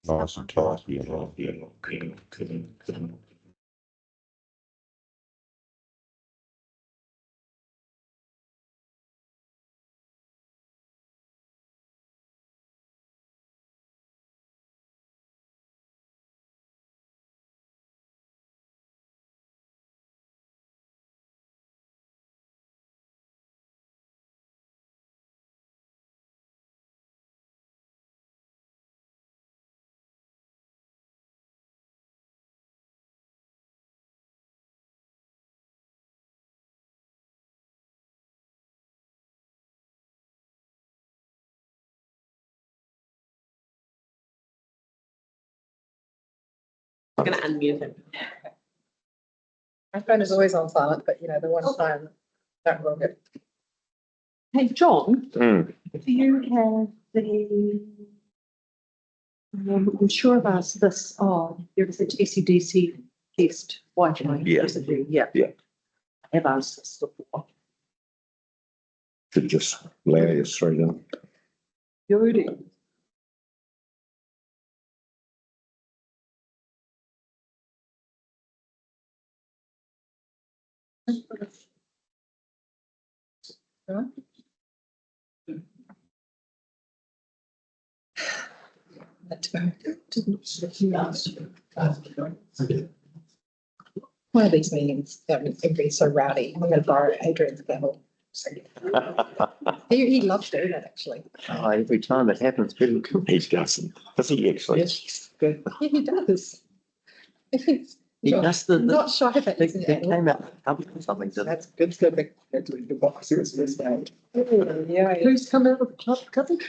Nice and tidy. I'm going to unmute him. My phone is always on silent, but you know, the one time don't roll it. Hey, John, Mm. do you have the, I'm sure of us, this, there is a TCDC test Wi-Fi. Yeah. Yeah. Yeah. I have asked this before. Should just allow you straight in. Beauty. One of these meetings, everybody's so rowdy. I'm going to borrow Adrian's gavel. He loves doing it, actually. Oh, every time it happens, people come. He doesn't. Does he actually? Yes, good. Yeah, he does. He's He does the not shy of it. they isn't he? came out with something. Didn't That's good. That's good box. Yeah, Who's come out of the club cupboard?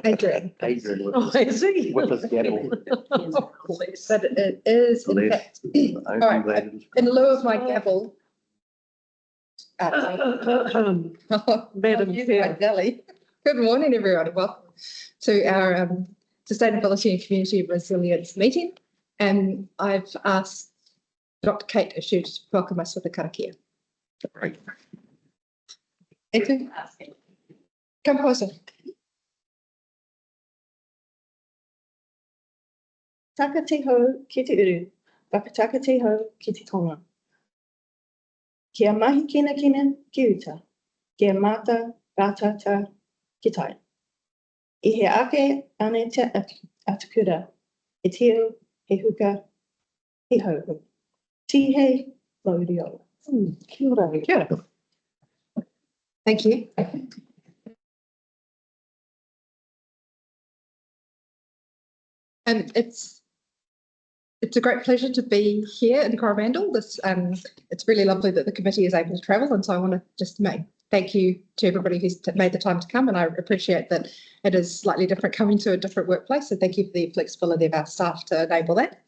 Adrian. Adrian Oh, is he? with his gavel. But it is, in fact, all right, in lieu of my gavel. Madam Use Chair. my belly. Good morning, everyone. Welcome to our Sustainability and Community Resilience meeting. And I've asked Dr. Kate if she'd welcome us with a karakia. Right. Adrian, come closer. Taka te hau ki te uru, whakataka te hau ki te tonga. Kia mahi kina ki uta, kia mata rātata ki tai. I he ake ane te atukura, e teo, he huka, he hauhu. Tihei laurio. Kia ora. Kia ora. Thank you. And it's a great pleasure to be here in Coromandel. It's really lovely that the committee is able to travel, and so I want to just thank you to everybody who's made the time to come, and I appreciate that it is slightly different coming to a different workplace, so thank you for the flexibility of our staff to enable that.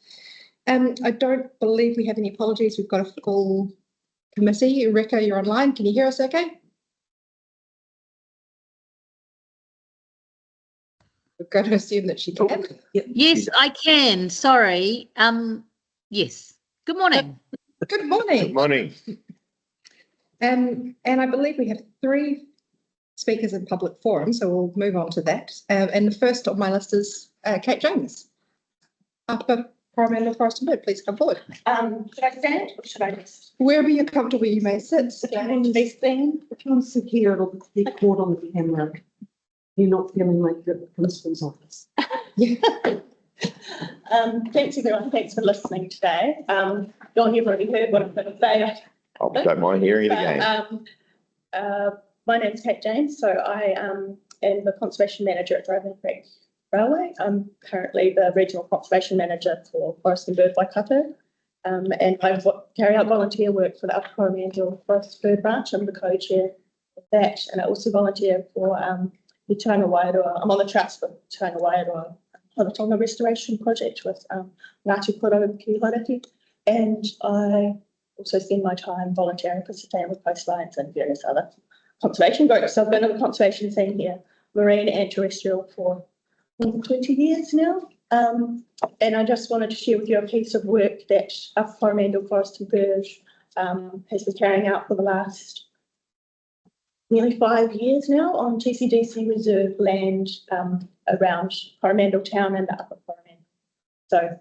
I don't believe we have any apologies. We've got a full committee. Rebecca, you're online. Can you hear us okay? We've got to assume that she can. Yes, I can. Sorry. Yes. Good morning. Good morning. Good morning. And I believe we have 3 speakers in public forum, so we'll move on to that. And the first on my list is Kate Jones. Upper Coromandel Forest and Bird, please come forward. Should I stand or should I just? Wherever you're comfortable, you may sit. This thing? If you want to sit here, it'll be caught on the camera. You're not feeling like you're at the principal's office. Thanks everyone, thanks for listening today. Dawn, you've already heard what I'm going to say. I don't mind hearing it again. My name is Kate James, so I am the Conservation Manager at Dryden Creek Railway. I'm currently the Regional Conservation Manager for Forest and Bird Waikato, and I carry out volunteer work for the Upper Coromandel Forest Bird Branch. I'm the co-chair of that, and I also volunteer for the Taonga Wairoa. I'm on the trust for Taonga Wairoa Tonga Restoration Project with Ngāti Koro ki Hauraki, and I also spend my time volunteering for Sustainable Coastlines and various other conservation groups. So I've been in the conservation scene here, marine and terrestrial, for 20 years now. And I just wanted to share with you a piece of work that Upper Coromandel Forest and Bird has been carrying out for the last nearly 5 years now on TCDC reserve land around Coromandel Town and the Upper Coromandel So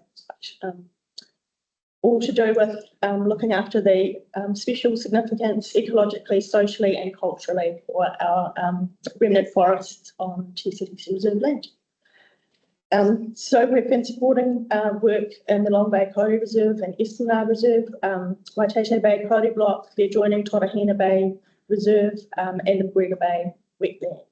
all to do with looking after the special significance ecologically, socially and culturally for our remnant forests on TCDC reserve land. So we've been supporting work in the Long Bay Kauri Reserve and Esplanade Reserve, Waitete Bay Kauri Block, the adjoining Torahina Bay Reserve and the Brega Bay wetland.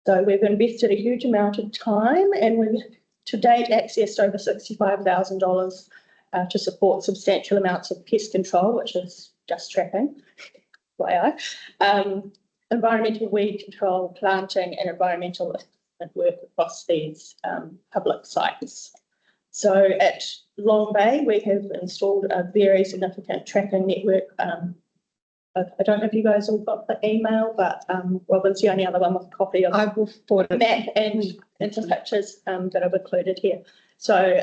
So we've invested a huge amount of time and we've to date accessed over $65,000 to support substantial amounts of pest control, which is just trapping, environmental weed control, planting and environmental work across these public sites. So at Long Bay, we have installed a very significant tracking network. I don't know if you guys all got the email, but Robin's the only other one with a copy of I will forward it. map and some pictures that I've included here. So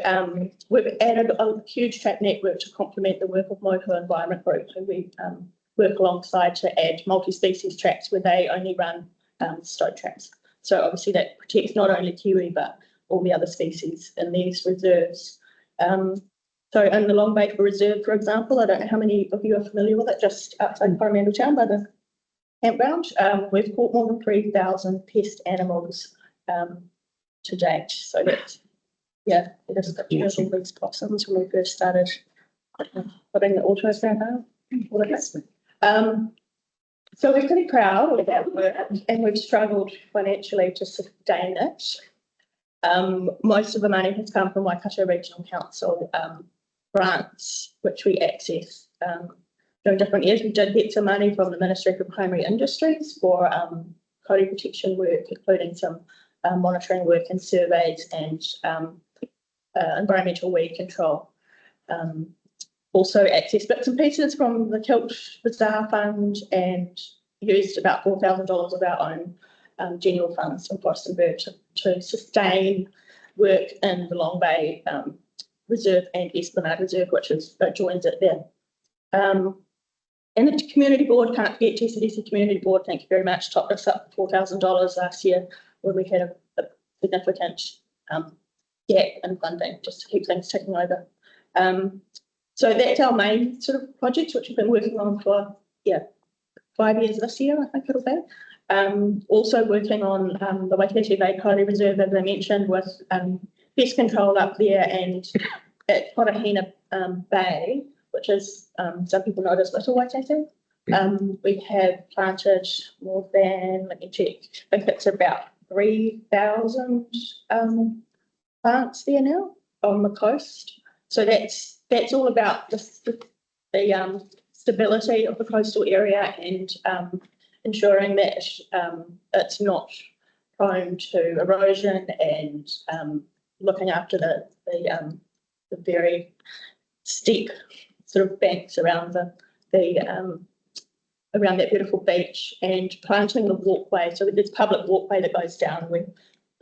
we've added a huge track network to complement the work of Motu Environment Group, who we work alongside to add multi-species tracks where they only run stone traps. So obviously that protects not only kiwi, but all the other species in these reserves. So in the Long Bay Reserve, for example, I don't know how many of you are familiar with it, just outside Coromandel Town by the campground. We've caught more than 3,000 pest animals to date. So that's, yeah, it is a picture of these possums when we first started putting the autos down. So we're pretty proud of that work and we've struggled financially to sustain it. Most of the money has come from Waikato Regional Council grants, which we access during different years. We did get some money from the Ministry for Primary Industries for kauri protection work, including some monitoring work and surveys and environmental weed control. Also access bits and pieces from the Kilt Bazaar Fund and used about $4,000 of our own general funds from Forest and Bird to sustain work in the Long Bay Reserve and Esplanade Reserve, which joins it there. And the Community Board, can't forget TCDC Community Board, thank you very much, topped us up $4,000 last year when we had a significant gap in funding just to keep things ticking over. So that's our main sort of project, which we've been working on for 5 years this year, I think it'll be. Also working on the Waitete Bay Kauri Reserve, as I mentioned, with pest control up there and at Torahina Bay, which is, some people know it as Little Waitete. We have planted more than, let me check, I think it's about 3,000 plants there now on the coast. So that's all about the stability of the coastal area and ensuring that it's not prone to erosion and looking after the very steep sort of banks around around that beautiful beach and planting the walkway. So there's public walkway that goes down. We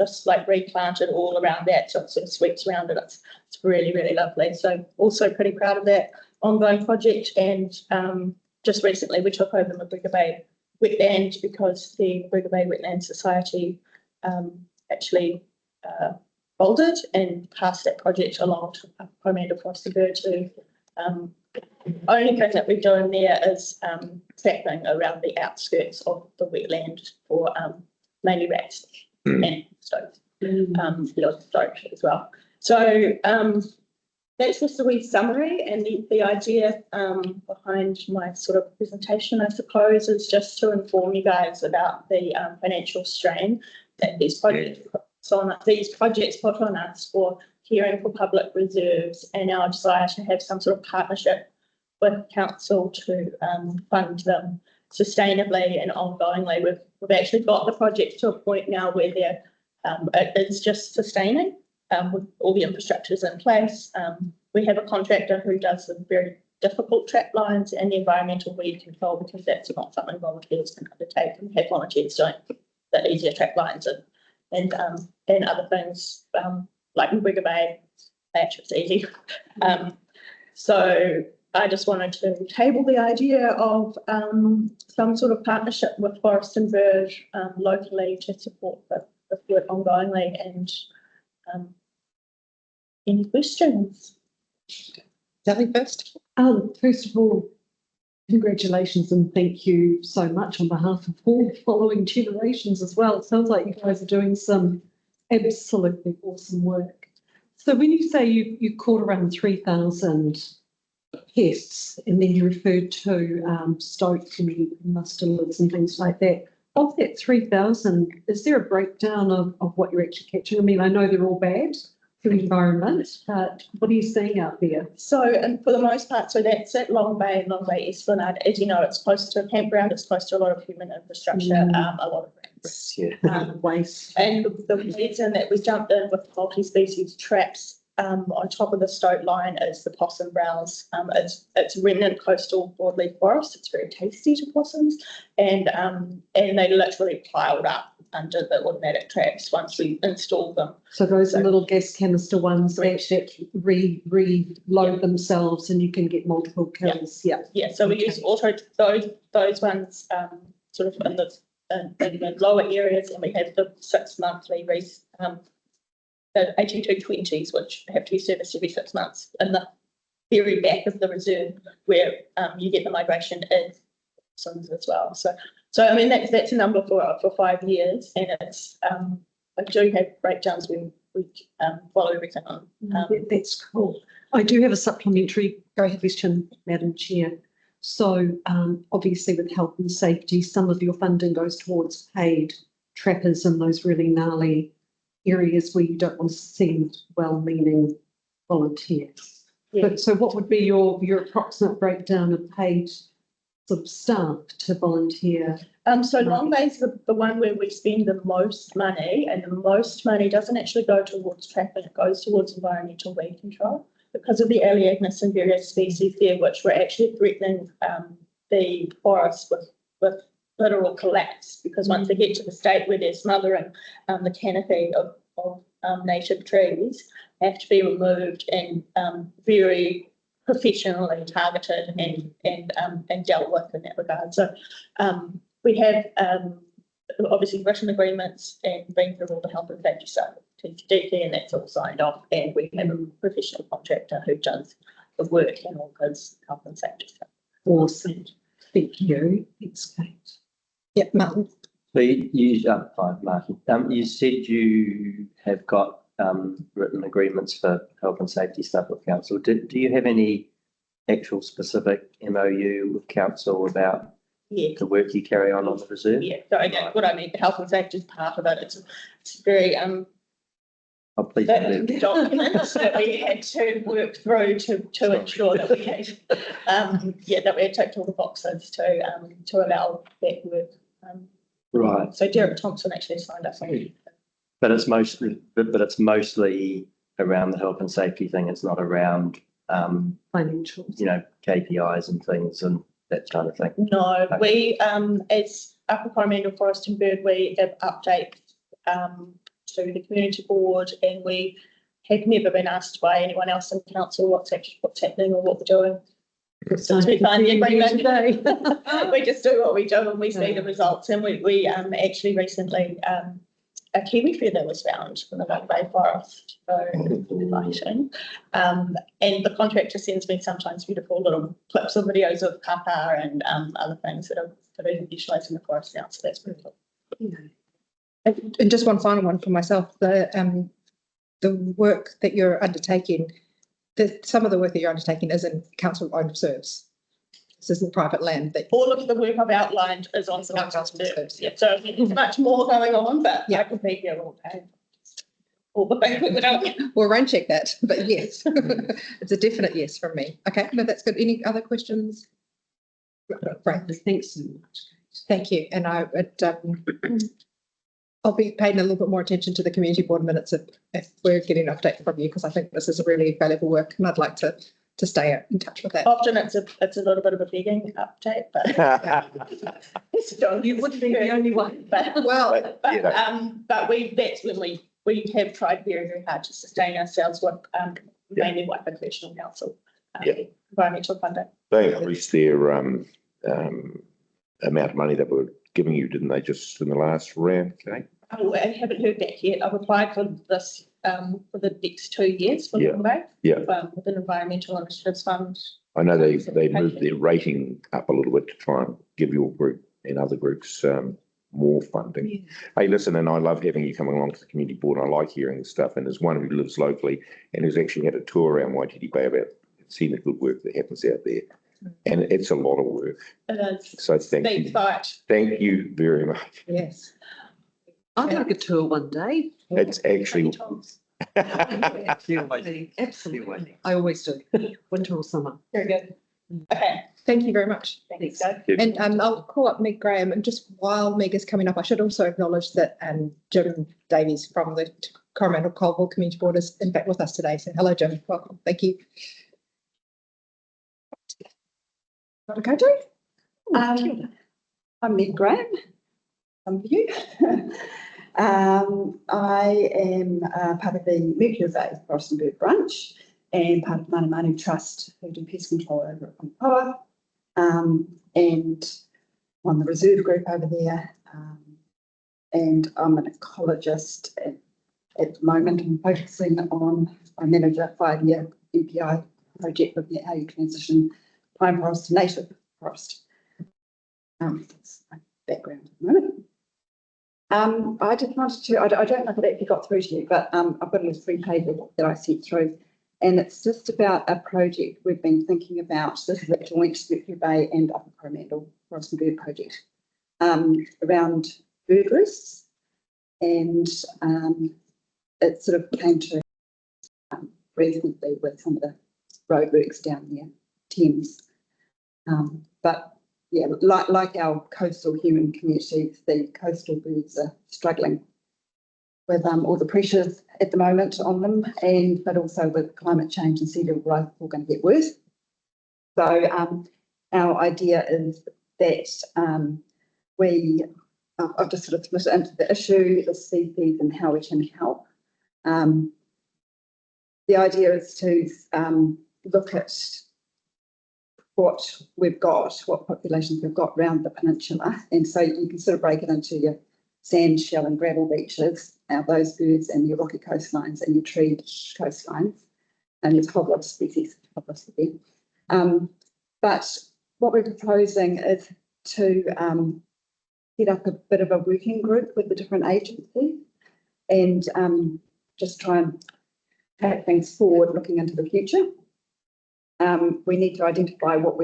just like replanted all around that, so it sort of sweeps around it. It's really, really lovely. So also pretty proud of that ongoing project. And just recently we took over the Brega Bay wetland because the Brega Bay Wetland Society actually folded and passed that project along to Coromandel Forest and Bird to only thing that we're doing there is trapping around the outskirts of the wetland for mainly rats and stoats, stoat as well. So that's just a wee summary, and the idea behind my sort of presentation, I suppose, is just to inform you guys about the financial strain that these projects put on us for caring for public reserves, and our desire to have some sort of partnership with council to fund them sustainably and ongoingly. We've actually got the project to a point now where it is just sustaining with all the infrastructures in place. We have a contractor who does some very difficult trap lines and the environmental weed control, because that's not something volunteers can undertake, and we have volunteers doing the easier trap lines and other things like in Brega Bay, actually it's easy. So I just wanted to table the idea of some sort of partnership with Forest and Bird locally to support the work ongoingly, and Any questions? Sally first. First of all, congratulations and thank you so much on behalf of all the following generations as well. It sounds like you guys are doing some absolutely awesome work. So when you say you caught around 3,000 pests and then you referred to stoats and mustelids and things like that, of that 3,000, is there a breakdown of what you're actually catching? I mean, I know they're all bad for the environment, but what are you seeing out there? So, and for the most part, so that's at Long Bay and Long Bay Esplanade. As you know, it's close to a campground, it's close to a lot of human infrastructure, a lot of rats. Yeah. Waste. And the reason that we jumped in with multi-species traps on top of the stoat line is the possum browse. It's remnant coastal broadleaf forest. It's very tasty to possums, and they literally piled up under the automatic traps once we installed them. So those are little gas canister ones that reload themselves and you can get multiple kills. Yeah. Yeah, so we use also those ones sort of in the lower areas, and we have the 6 monthly the 8220s, which have to be serviced every 6 months, in the very back of the reserve where you get the migration in songs as well. So I mean that's a number for 5 years, and it's I do have breakdowns when we follow everything on. That's cool. I do have a supplementary question, Madam Chair. So obviously with health and safety, some of your funding goes towards paid trappers in those really gnarly areas where you don't want to send well-meaning volunteers. Yeah. But so what would be your approximate breakdown of paid sort of staff to volunteer? So Long Bay's the one where we spend the most money, and the most money doesn't actually go towards trapping, it goes towards environmental weed control because of the aleagnus and various species there, which were actually threatening the forest with literal collapse, because once they get to the state where they're smothering the canopy of native trees, have to be removed and very professionally targeted and dealt with in that regard. So we have obviously written agreements and been through all the health and safety stuff, TTDP, and that's all signed off. And we have a professional contractor who does the work and all those health and safety stuff. Awesome. Thank you. Thanks, Kate. Yeah, Martin. So Martin, you said you have got written agreements for health and safety stuff with council. Do you have any actual specific MOU with council about the work you carry on the reserve? Yeah, so again, what I mean, the health and safety is part of it. It's very Oh, please the do. documents that we had to work through to ensure that we had that we had ticked all the boxes to allow that work. Right. So Derek Thompson actually signed up on it. But it's mostly around the health and safety thing. It's not around Financials. KPIs and things and that kind of thing. No, we as Upper Coromandel Forest and Bird, we have updates to the community board, and we have never been asked by anyone else in council what's happening or what we're doing. Since we find the agreement, we just do what we do and we see the results. And we actually recently a kiwi feather was found in the Long Bay forest. So exciting. And the contractor sends me sometimes beautiful little clips or videos of kapa and other things that are visualised in the forest now. So that's pretty cool. And just one final one for myself, the work that you're undertaking, some of the work that you're undertaking is in council-owned reserves. This isn't private land. All of the work I've outlined is on the council reserves. Yeah, so there's much more going on, but I could be here all day. All the things we're doing. We'll rain check that, but yes, it's a definite yes from me. Okay, no, that's good. Any other questions? Right. Thanks so much. Thank you. And I'll be paying a little bit more attention to the community board minutes if we're getting an update from you, because I think this is a really valuable work and I'd like to stay in touch with that. Often it's a little bit of a begging update, but You wouldn't be the only one. But that's when we have tried very, very hard to sustain ourselves with mainly white professional council environmental funding. They increased their amount of money that were giving you, didn't they, just in the last round, Kate? Oh, I haven't heard that yet. I've applied for this for the next 2 years for Yeah. Longboat. Yeah. With an environmental initiatives fund. I know they moved their rating up a little bit to try and give your group and other groups more funding. Hey, listen, and I love having you coming along to the community board. I like hearing this stuff. And as one who lives locally and who's actually had a tour around Waititi Bay about seeing the good work that happens out there. And it's a lot of work. It is. So thank Big you. fight. Thank you very much. Yes. I'd like a tour one day. It's actually. Absolutely. I always do, winter or summer. Very good. Okay, Thank you very much. thanks, Joe. And I'll call up Meg Graham, and just while Meg is coming up, I should also acknowledge that Jim Davies from the Coromandel Colville Community Board is in fact with us today. So hello, Jim. Welcome. Thank you. Got to go, Joe? I'm Meg Graham. Some of you. I am part of the Mercury Bay Forest and Bird Branch and part of Mana Manu Trust, who do pest control over at Whampoa, and on the reserve group over there. And I'm an ecologist at the moment. I'm focusing on, I manage a 5-year EPI project looking at how you transition pine forest to native forest. That's my background at the moment. I just wanted to, I don't know if it actually got through to you, but I've got a little 3-page that I sent through, and it's just about a project we've been thinking about. This is a joint Mercury Bay and Upper Coromandel Forest and Bird project around bird roosts, and it sort of came to recently with some of the roadworks down there, Thames. But yeah, like our coastal human communities, the coastal birds are struggling with all the pressures at the moment on them, but also with climate change and sea level rise, it's all going to get worse. So our idea is that I've just sort of split it into the issue, the species, and how we can help. The idea is to look at what we've got, what populations we've got around the peninsula. And so you can sort of break it into your sand, shell and gravel beaches, those birds, and your rocky coastlines and your treed coastlines. And there's a whole lot of species, obviously. But what we're proposing is to set up a bit of a working group with the different agencies and just try and take things forward looking into the future. We need to identify what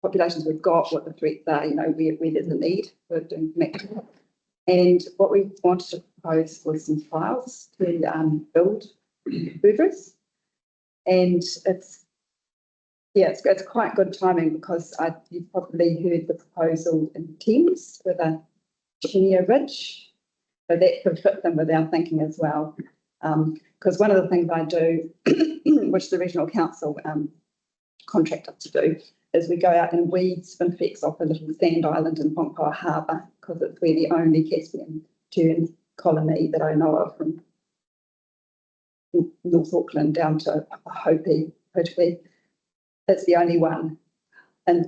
populations we've got, what the threats are, where there's a need for doing connecting. And what we wanted to propose was some trials to build bird roosts. And it's quite good timing because you've probably heard the proposal in Thames with a Chenia Ridge. So that could fit in with our thinking as well. Because one of the things I do, which the regional council contract us to do, is we go out and weed spinifex off a little sand island in Whampoa Harbour, because it's where the only Caspian tern colony that I know of from North Auckland down to Hopi, Pritivi. It's the only one in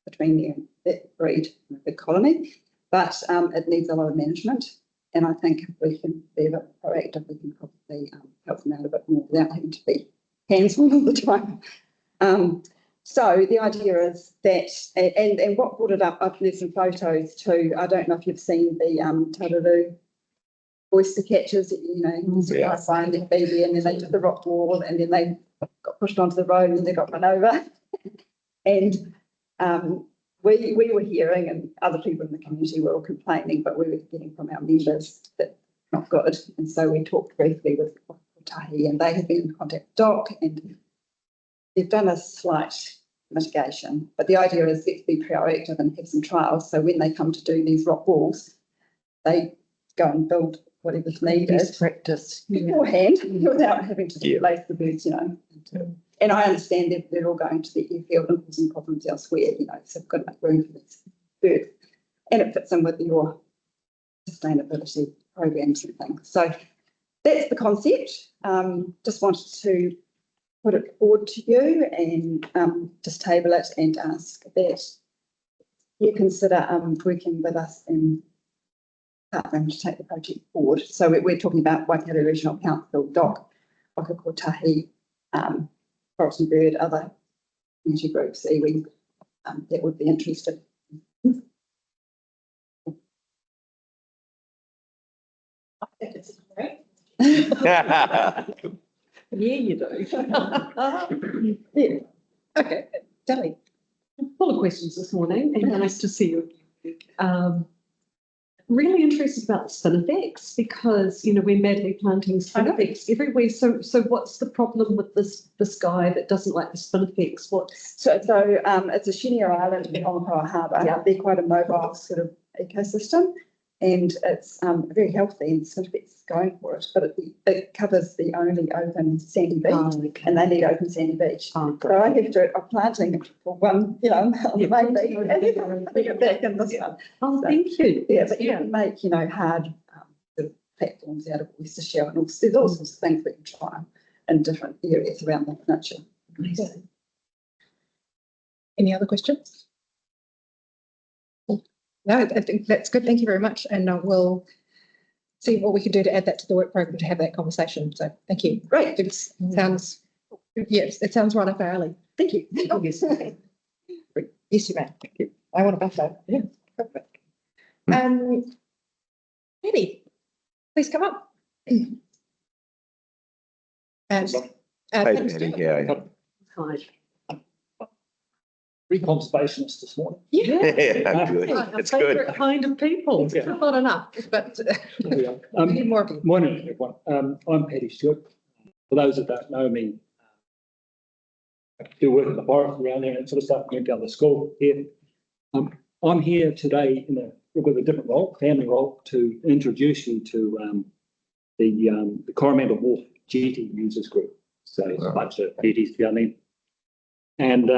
between there that breed a big colony, but it needs a lot of management. And I think if we can be a bit proactive, we can probably help them out a bit more without having to be hands-on all the time. So the idea is that, and what brought it up, there's some photos too. I don't know if you've seen the Tararoo oyster catchers, Yeah. find their baby, and then they took the rock wall, and then they got pushed onto the road, and they got run over. And we were hearing, and other people in the community were all complaining, but we were getting from our members that not good. And so we talked briefly with Tahi, and they have been in contact with Doc, and they've done a slight mitigation. But the idea is let's be proactive and have some trials. So when they come to do these rock walls, they go and build whatever's needed. Best practice. Beforehand, without having to displace the birds, And I understand that they're all going to the airfield and causing problems elsewhere, so we've got to make room for this bird. And it fits in with your sustainability programs and things. So that's the concept. Just wanted to put it forward to you and just table it and ask that you consider working with us in partner to take the project forward. So we're talking about Waikato Regional Council, DOC, Wakakotahi, Forest and Bird, other community groups, iwi, that would be interested. Yeah, you do. Yeah. Okay, Deli. Full of questions this morning, and nice to see you. Really interested about the spinifex because, you know, we're madly planting spinifex everywhere. So what's the problem with this guy that doesn't like the spinifex? So it's a Shenia Island in Ongapawa Harbour. Yeah. They're quite a mobile sort of ecosystem, and it's very healthy and sort of it's going for it. But it covers the only open sandy beach, okay. and they need open sandy beach. Oh, So I have to. I'm planting for one, you know, on the main beach, and then I'm putting it back in this one. Oh, So, thank you. Yeah, but you can make, you know, hard sort of platforms out of oyster shell, and there's all sorts of things we can try in different areas around the peninsula. Amazing. Any other questions? No, I think that's good. Thank you very much. And we'll see what we can do to add that to the work program to have that conversation. So thank you. Great. It sounds, yes, it sounds right up our alley. Thank you. Oh, yes. Yes, you may. Thank you. I want a buffalo. Yeah, perfect. Eddie, please come up. And Hey, Patty, yeah. Hi. Conservationists this morning. Yeah. Yeah, good. Our It's good. favourite kind of people. Yeah. Not enough, but There we are. we need more of them. Morning, everyone. I'm Paddy Stewart. For those that don't know me, I do work in the forest around there and sort of stuff. Went down to school here. I'm here today with a different role, family role, to introduce you to the Coromandel Wharf jetty users group. So it's a bunch of jetties down there, and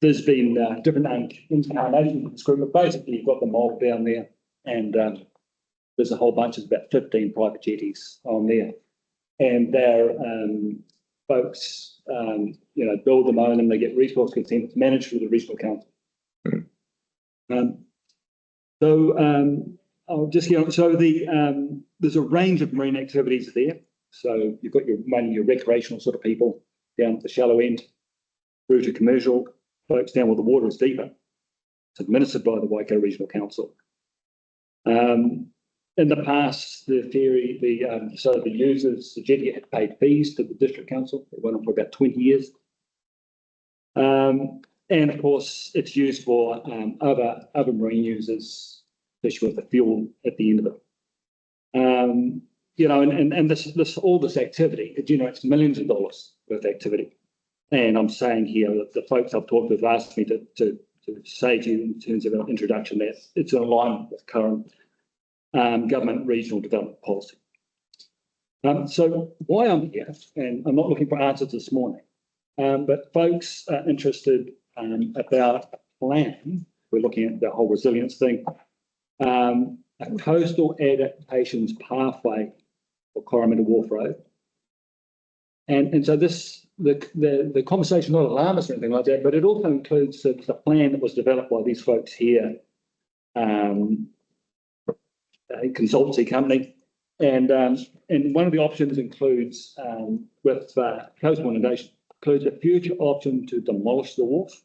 there's been different incarnations of this group, but basically you've got the mob down there, and there's a whole bunch of about 15 private jetties on there, and they're folks, build them, own them, they get resource consent, it's managed through the regional council. I'll just get on. So there's a range of marine activities there. So you've got your recreational sort of people down at the shallow end, through to commercial folks down where the water is deeper. It's administered by the Waikato Regional Council. In the past, the ferry, the users, the jetty had paid fees to the district council. It went on for about 20 years. And of course, it's used for other marine users, especially with the fuel at the end of it. And this activity, it generates millions of dollars worth of activity. And I'm saying here that the folks I've talked with have asked me to say to you in terms of our introduction that it's in alignment with current government regional development policy. So why I'm here, and I'm not looking for answers this morning, but folks are interested about a plan. We're looking at the whole resilience thing, a coastal adaptations pathway for Coromandel Wharf Road. And so the conversation, not alarmist or anything like that, but it also includes the plan that was developed by these folks here, a consultancy company, and one of the options includes with coastal inundation includes a future option to demolish the wharf.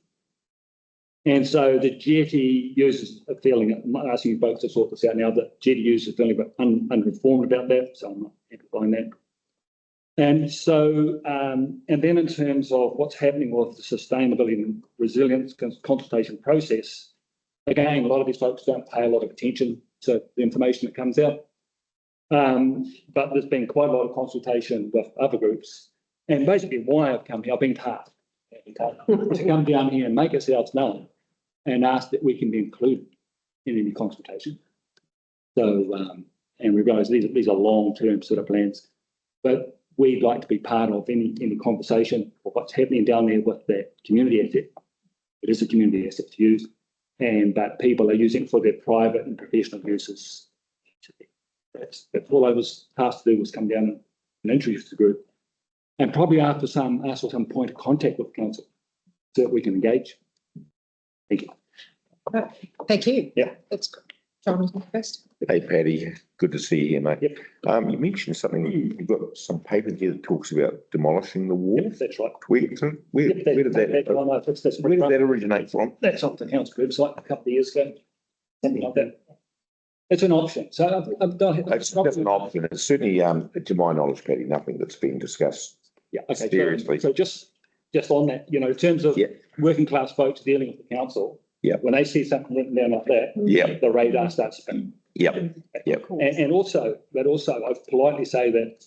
And so the jetty users are feeling, I'm not asking you folks to sort this out now, the jetty users are feeling a bit uninformed about that, so I'm not amplifying that. And so, and then in terms of what's happening with the sustainability and resilience consultation process, again, a lot of these folks don't pay a lot of attention to the information that comes out. But there's been quite a lot of consultation with other groups. And basically why I've come here, I've been tasked to come down here and make ourselves known and ask that we can be included in any consultation. So, and we realise these are long-term sort of plans, but we'd like to be part of any conversation of what's happening down there with that community asset. It is a community asset to use, but people are using it for their private and professional uses. That's all I was tasked to do, was come down and introduce the group, and probably ask for some point of contact with the council so that we can engage. Thank you. Thank you. Yeah. That's John first. Hey Patty, good to see you here, mate. Yep. You mentioned something, you've got some paper here that talks about demolishing the wall. Yep, that's right. Where Yep, where did one, where did that originate from? That's off the council website a couple of years ago, something like that. It's an option, so I've done. It's an option. It's certainly, to my knowledge, Patty, nothing that's been discussed. Yeah, okay. Seriously. So just on that, you know, in terms of Yeah. working class folks dealing with the council. Yeah. When they see something written down like that. Yeah. The radar starts spinning. Yep, yep. And also I'd politely say that,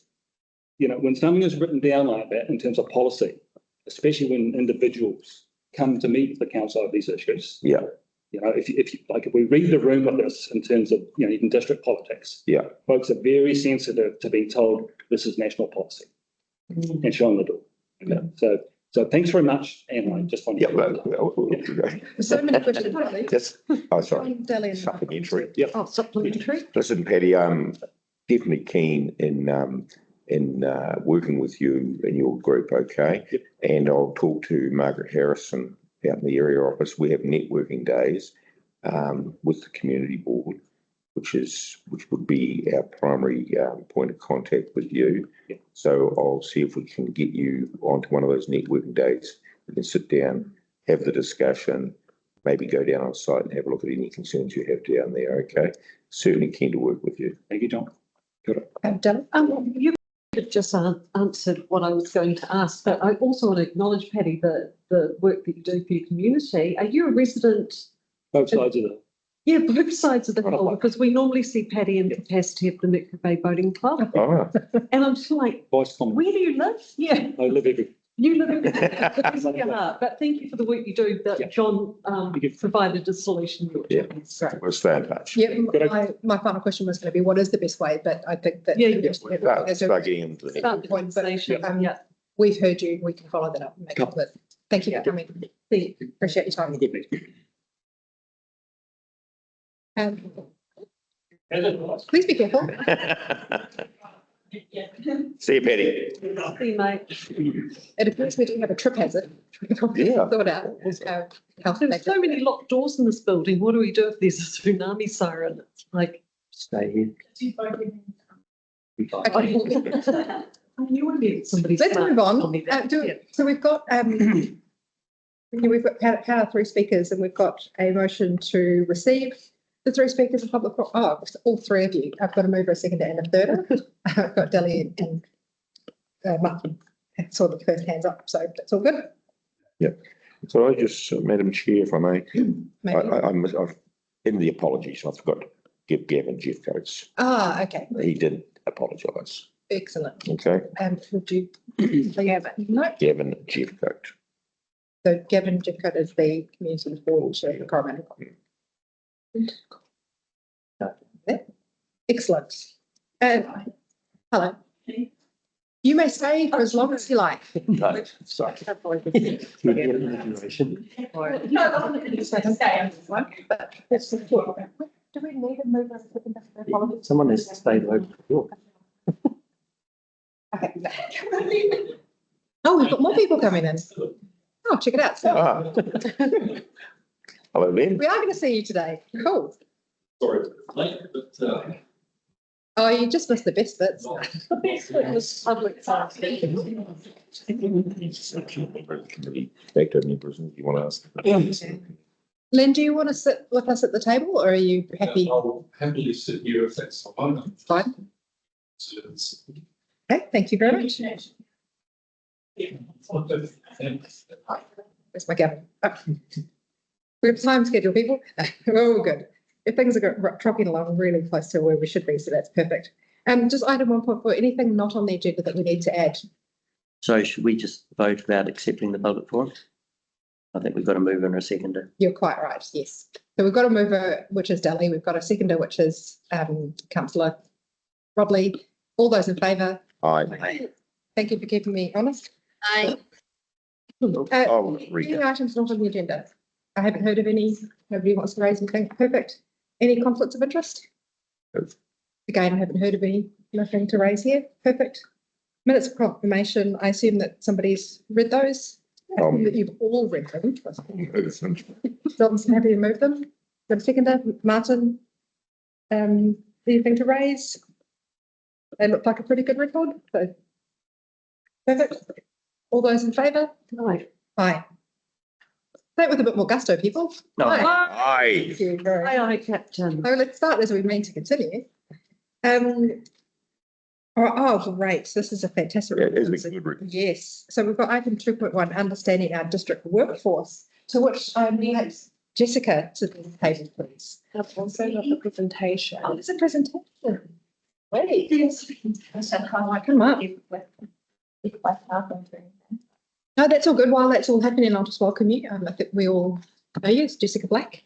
you know, when something is written down like that in terms of policy, especially when individuals come to meet the council of these issues. Yeah. You know, if we read the room with this in terms of, you know, even district politics. Yeah. Folks are very sensitive to being told this is national policy and showing the door. Okay. So thanks very much. And I just want to. There's so many questions. Probably. Just, oh, sorry. Deli and- Supplementary. Yep. Oh, supplementary. Listen, Patty, I'm definitely keen in working with you and your group, okay? Yep. And I'll talk to Margaret Harrison out in the area office. We have networking days with the community board, which would be our primary point of contact with you. Yep. So I'll see if we can get you onto one of those networking days. We can sit down, have the discussion, maybe go down on site and have a look at any concerns you have down there, okay? Certainly keen to work with you. Thank you, John. Good. Deli? You just answered what I was going to ask, but I also want to acknowledge, Patty, the work that you do for your community. Are you a resident? Both sides of the. Yeah, both sides of the hill, because we normally see Patty in capacity of the Mercury Bay Boating Club. Ah, And I'm just like, Vice Common. where do you live? Yeah, I live every. you live in yeah, but thank you for the work you do that Yeah. John You can- provided a solution. Yeah. It's great. we'll stay in touch. Yeah, Good. my final question was going to be, what is the best way? But I think that. Yeah, Start getting into the Start the conversation, yeah. We've heard you, we can follow that up and make it work. Thank you for coming. Thank you. Appreciate your time. Good meeting. Please be careful. See you, Patty. See you, mate. It appears we do have a trip hazard. Yeah. Thought out. Health There's factor. so many locked doors in this building. What do we do if there's a tsunami siren? It's like. Stay here. Okay. You want to be somebody's. Let's move on. Yeah. So we've got our 3 speakers, and we've got a motion to receive the 3 speakers in public. Oh, all 3 of you. I've got a mover, a seconder, and a third. I've got Deli and Martin. Saw the first hands up, so that's all good. So I just, Madam Chair, if I may, Maybe. I've in the apologies, I forgot to give Gavin Jeff coats. Okay, He did apologise, excellent. okay? Would you? Gavin. No. Gavin Jeff coat. So Gavin Jeffcoat is the community board chair for Coromandel. Excellent. Hello. You may stay for as long as you like. No, sorry. Do we need a mover? Someone has to stay to open the door. Okay. Oh, we've got more people coming in. Oh, check it out. So Ah. Hello, Lynn. we are going to see you today. Cool. Sorry, late, but Oh, you just missed the best bits. The best bit was public safety. Committee, back to members, if you want to ask. Lynn, do you want to sit with us at the table, or are you happy? I'll happily sit here if that's fine. Fine. Okay, thank you very much. Where's my Gavin? Oh. We have time schedule, people. Oh, good. If things are trucking along really close to where we should be, so that's perfect. Just item 1.4, anything not on the agenda that we need to add? So should we just vote about accepting the public forum? I think we've got a mover and a seconder. You're quite right, yes. So we've got a mover, which is Deli. We've got a seconder, which is Councillor Robley. All those in favour? Aye. Thank you for keeping me honest. Aye. Oh, Any items not on the agenda? I haven't heard of any. Nobody wants to raise anything. Perfect. Any conflicts of interest? No. Again, I haven't heard of any. Nothing to raise here. Perfect. Minutes of confirmation. I assume that somebody's read those. I assume that you've all read them. Johnson, happy to move them. Got a seconder, Martin. Anything to raise? They look like a pretty good record, so. Perfect. All those in favour? Right. Aye. Say it with a bit more gusto, people. No, Aye. Thank you very Aye, aye, Captain. So let's start as we mean to continue. Great. This is a fantastic. It is a report. good report. Yes. So we've got item 2.1, understanding our district workforce, to which I need Jessica to the table, please. I've also got a presentation. Oh, it's a presentation. Wait. Come up. No, that's all good. While that's all happening, I'll just welcome you. I think we all know you. It's Jessica Black.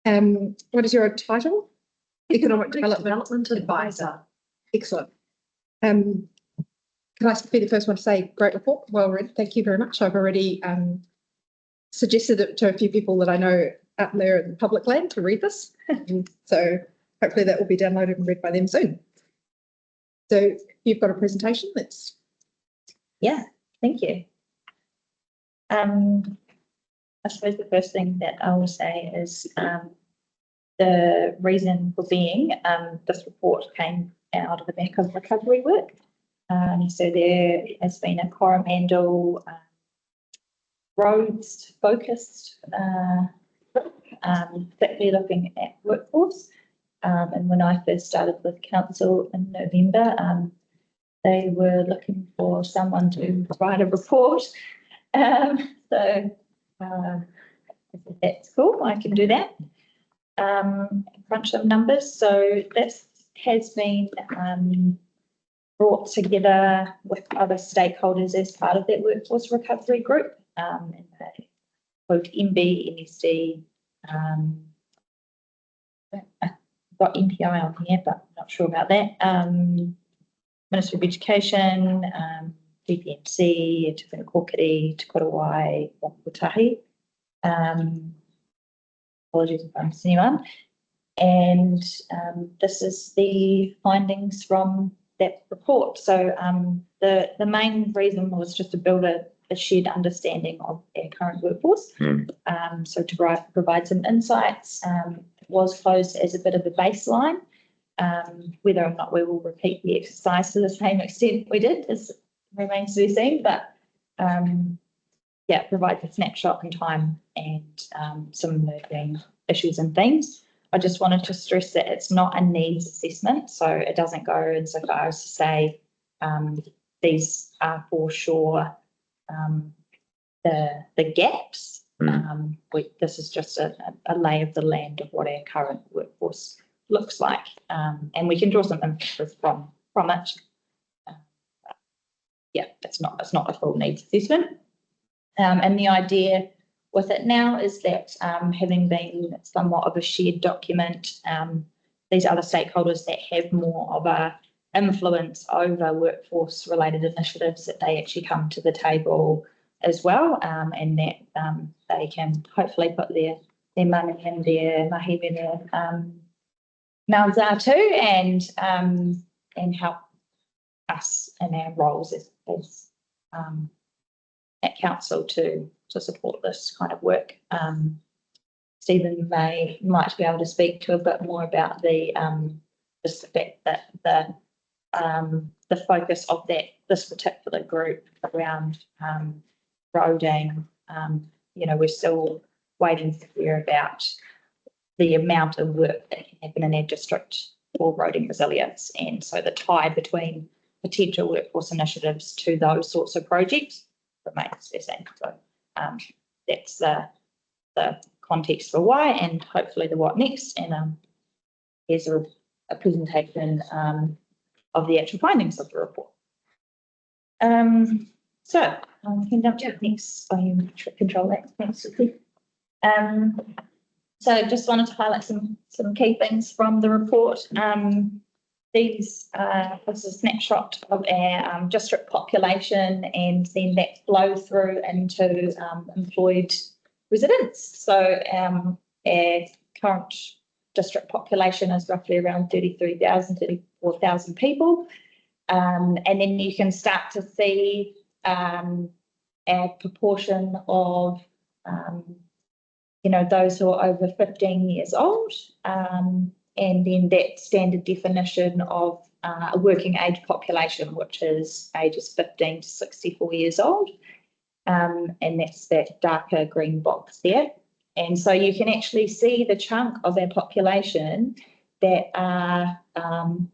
What is your title? Economic Development Advisor. Excellent. Can I be the first one to say great report? Well read. Thank you very much. I've already suggested it to a few people that I know out there in the public land to read this. So hopefully that will be downloaded and read by them soon. So you've got a presentation that's. Yeah, thank you. I suppose the first thing that I will say is the reason for being this report came out of the back of recovery work. So there has been a Coromandel roads focused, particularly looking at workforce. And when I first started with council in November, they were looking for someone to write a report. So that's cool, I can do that. Crunch some numbers. So this has been brought together with other stakeholders as part of that workforce recovery group. And they both MB, NSD, I've got MPI on here, but I'm not sure about that. Ministry of Education, DPMC, Te Whenakōkiri, Te Korowai, Whakaputahi. Apologies if I'm missing anyone. And this is the findings from that report. So the main reason was just to build a shared understanding of our current workforce. So to provide some insights. It was posed as a bit of a baseline. Whether or not we will repeat the exercise to the same extent we did remains to be seen, but yeah, provides a snapshot in time and some emerging issues and things. I just wanted to stress that it's not a needs assessment, so it doesn't go insofar as to say these are for sure the gaps. This is just a lay of the land of what our current workforce looks like, and we can draw some inferences from it. Yeah, it's not a full needs assessment. And the idea with it now is that having been somewhat of a shared document, these other stakeholders that have more of a influence over workforce related initiatives, that they actually come to the table as well, and that they can hopefully put their money and their mahi in their mouths are too, and help us in our roles as at council to support this kind of work. Stephen might be able to speak to a bit more about the fact that the focus of this particular group around roading. We're still waiting to hear about the amount of work that can happen in our district for roading resilience, and so the tie between potential workforce initiatives to those sorts of projects remains the same. So that's the context for why, and hopefully the what next. And here's a presentation of the actual findings of the report. So I can jump to the next. You control that. Thanks, Susie. So just wanted to highlight some key things from the report. This is a snapshot of our district population, and then that flow through into employed residents. So our current district population is roughly around 34,000 people. And then you can start to see our proportion of those who are over 15 years old, and then that standard definition of a working age population, which is ages 15 to 64 years old. And that's that darker green box there. And so you can actually see the chunk of our population that are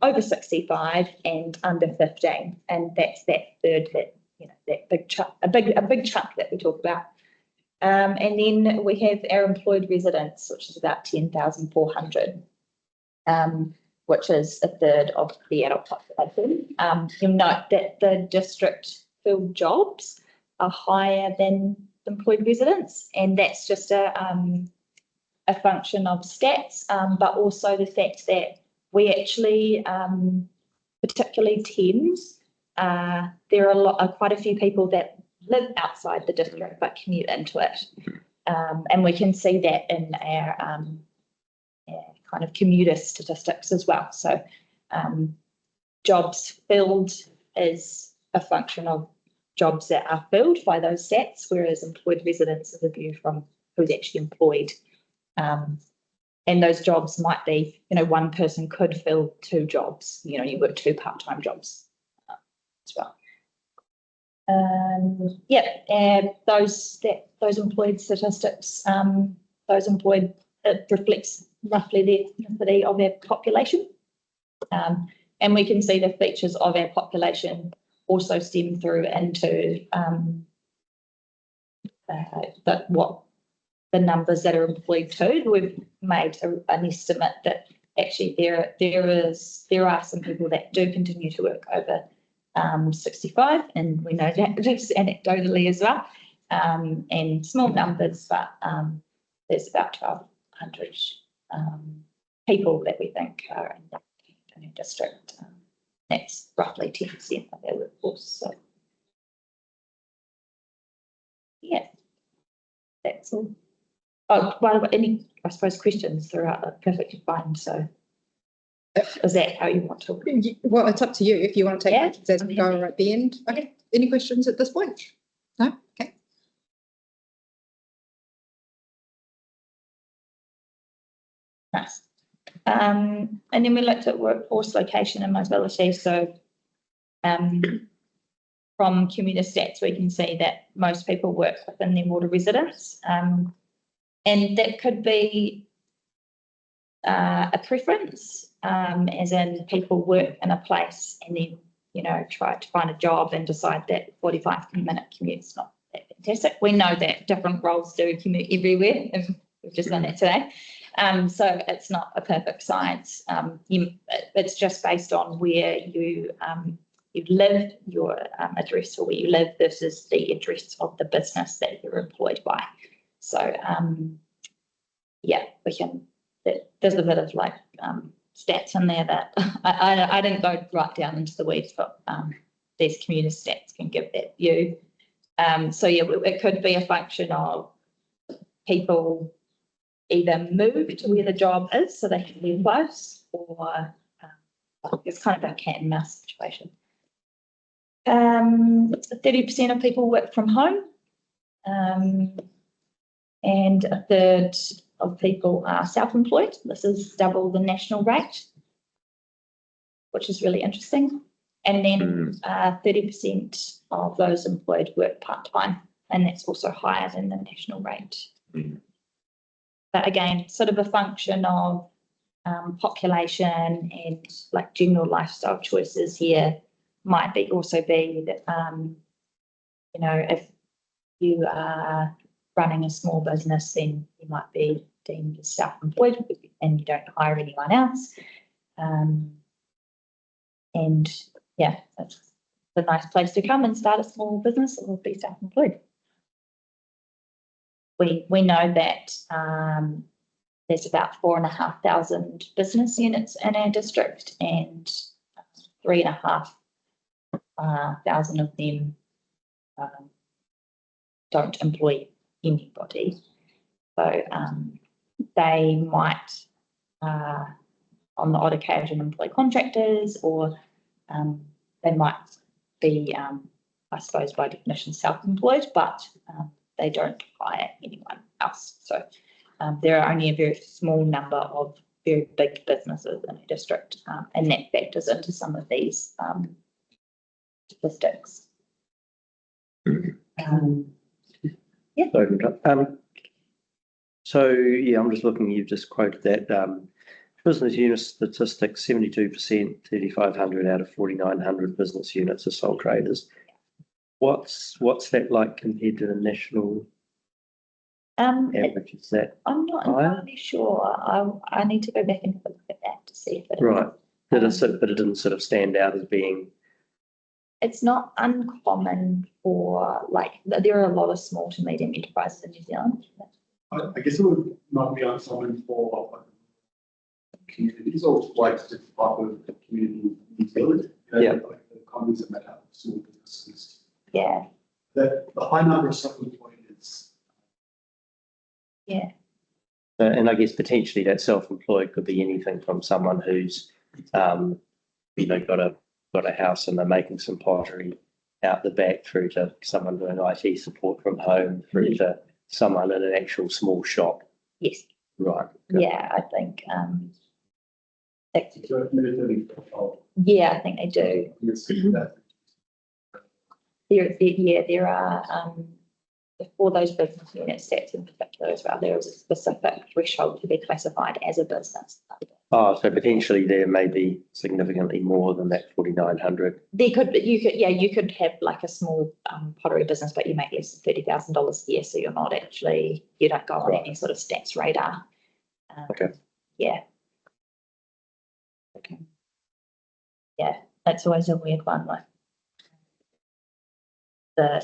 over 65 and under 15. And that's that third, that big chunk, a big chunk that we talk about. And then we have our employed residents, which is about 10,400, which is a third of the adult population. You'll note that the district filled jobs are higher than employed residents, and that's just a function of stats, but also the fact that we actually, particularly Thames, there are quite a few people that live outside the district but commute into it, and we can see that in our kind of commuter statistics as well. So jobs filled is a function of jobs that are filled by those stats, whereas employed residents is a view from who's actually employed. And those jobs might be, one person could fill two jobs, you work two part-time jobs as well. Those employed statistics, it reflects roughly the ethnicity of our population. And we can see the features of our population also stem through into what the numbers that are employed to. We've made an estimate that actually there are some people that do continue to work over 65, and we know that just anecdotally as well, and small numbers, but there's about 1,200 people that we think are in the district. That's roughly 10% of our workforce. So, yeah, that's all. Oh, well, any, I suppose, questions throughout are perfectly fine. So, is that how you want to? Well, it's up to you if you want to take questions as we go happy. at the end. Okay. Any questions at this point? No? Okay. Nice. And then we looked at workforce location and mobility. So from commuter stats, we can see that most people work within their water residence. And that could be a preference, as in people work in a place and then, try to find a job and decide that 45-minute commute's not that fantastic. We know that different roles do commute everywhere, and we've just done that today. So it's not a perfect science. It's just based on where you live, your address, or where you live versus the address of the business that you're employed by. So we can. There's a bit of stats in there that I didn't go right down into the weeds, but these commuter stats can give that view. It could be a function of people either move to where the job is so they can be close, or it's kind of a cat and mouse situation. 30% of people work from home, and a third of people are self-employed. This is double the national rate, which is really interesting. And then 30% of those employed work part-time, and that's also higher than the national rate. But again, sort of a function of population and general lifestyle choices here might also be that, if you are running a small business, then you might be deemed as self-employed and you don't hire anyone else. It's a nice place to come and start a small business or be self-employed. We know that there's about 4,500 business units in our district, and 3,500 of them don't employ anybody. So they might, on the odd occasion, employ contractors, or they might be, I suppose, by definition, self-employed, but they don't hire anyone else. So there are only a very small number of very big businesses in a district, and that factors into some of these statistics. So, yeah, I'm just looking, you've just quoted that, business unit statistics, 72%, 3,500 out of 4,900 business units are sole traders. What's that like compared to the national average? Is that I'm not higher? entirely sure. I need to go back and look at that to see if it Right? But it didn't sort of stand out as being. It's not uncommon for, like, there are a lot of small to medium enterprises in New Zealand. I guess it would not be uncommon for communities or like different type of community in New Zealand. Yeah. Like the economies that matter, small businesses. Yeah, The high number of self-employed is. yeah, And I guess potentially that self-employed could be anything from someone who's, got a house and they're making some pottery out the back, through to someone doing IT support from home, through to someone in an actual small shop. yes, Right. yeah, I think, That yeah, I think they do. There are, for those business unit sets in particular as well, there is a specific threshold to be classified as a business. Oh, so potentially there may be significantly more than that 4,900. There could, you could have like a small pottery business, but you make less than $30,000 a year, so you're not actually, you don't go on any sort of stats radar. Okay. Yeah. Okay. Yeah, that's always a weird one, like the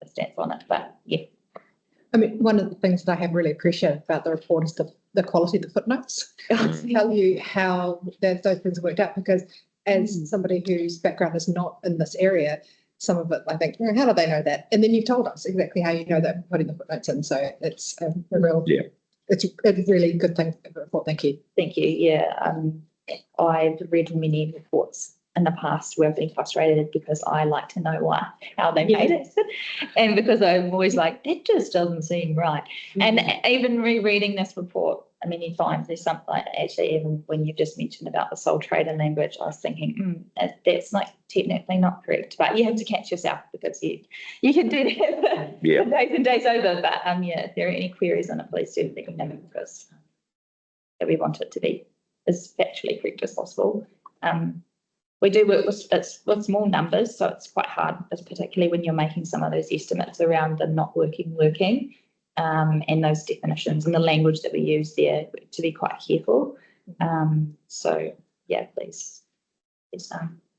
stats on it, but yeah. I mean, one of the things that I have really appreciated about the report is the quality of the footnotes. Tell you how those things worked out, because as somebody whose background is not in this area, some of it I think, how do they know that? And then you've told us exactly how you know that, putting the footnotes in. So it's a real, it's a really good thing for the report. Thank you. Thank you. Yeah, I've read many reports in the past where I've been frustrated because I like to know how they made it, and because I'm always like, that just doesn't seem right. And even rereading this report many times, there's something actually, even when you just mentioned about the sole trader language, I was thinking, that's like technically not correct, but you have to catch yourself because you can do that for days and days over. But if there are any queries on it, please do let me know, because we want it to be as factually correct as possible. We do work with small numbers, so it's quite hard, particularly when you're making some of those estimates around the not working, and those definitions and the language that we use there, to be quite careful. So yeah, please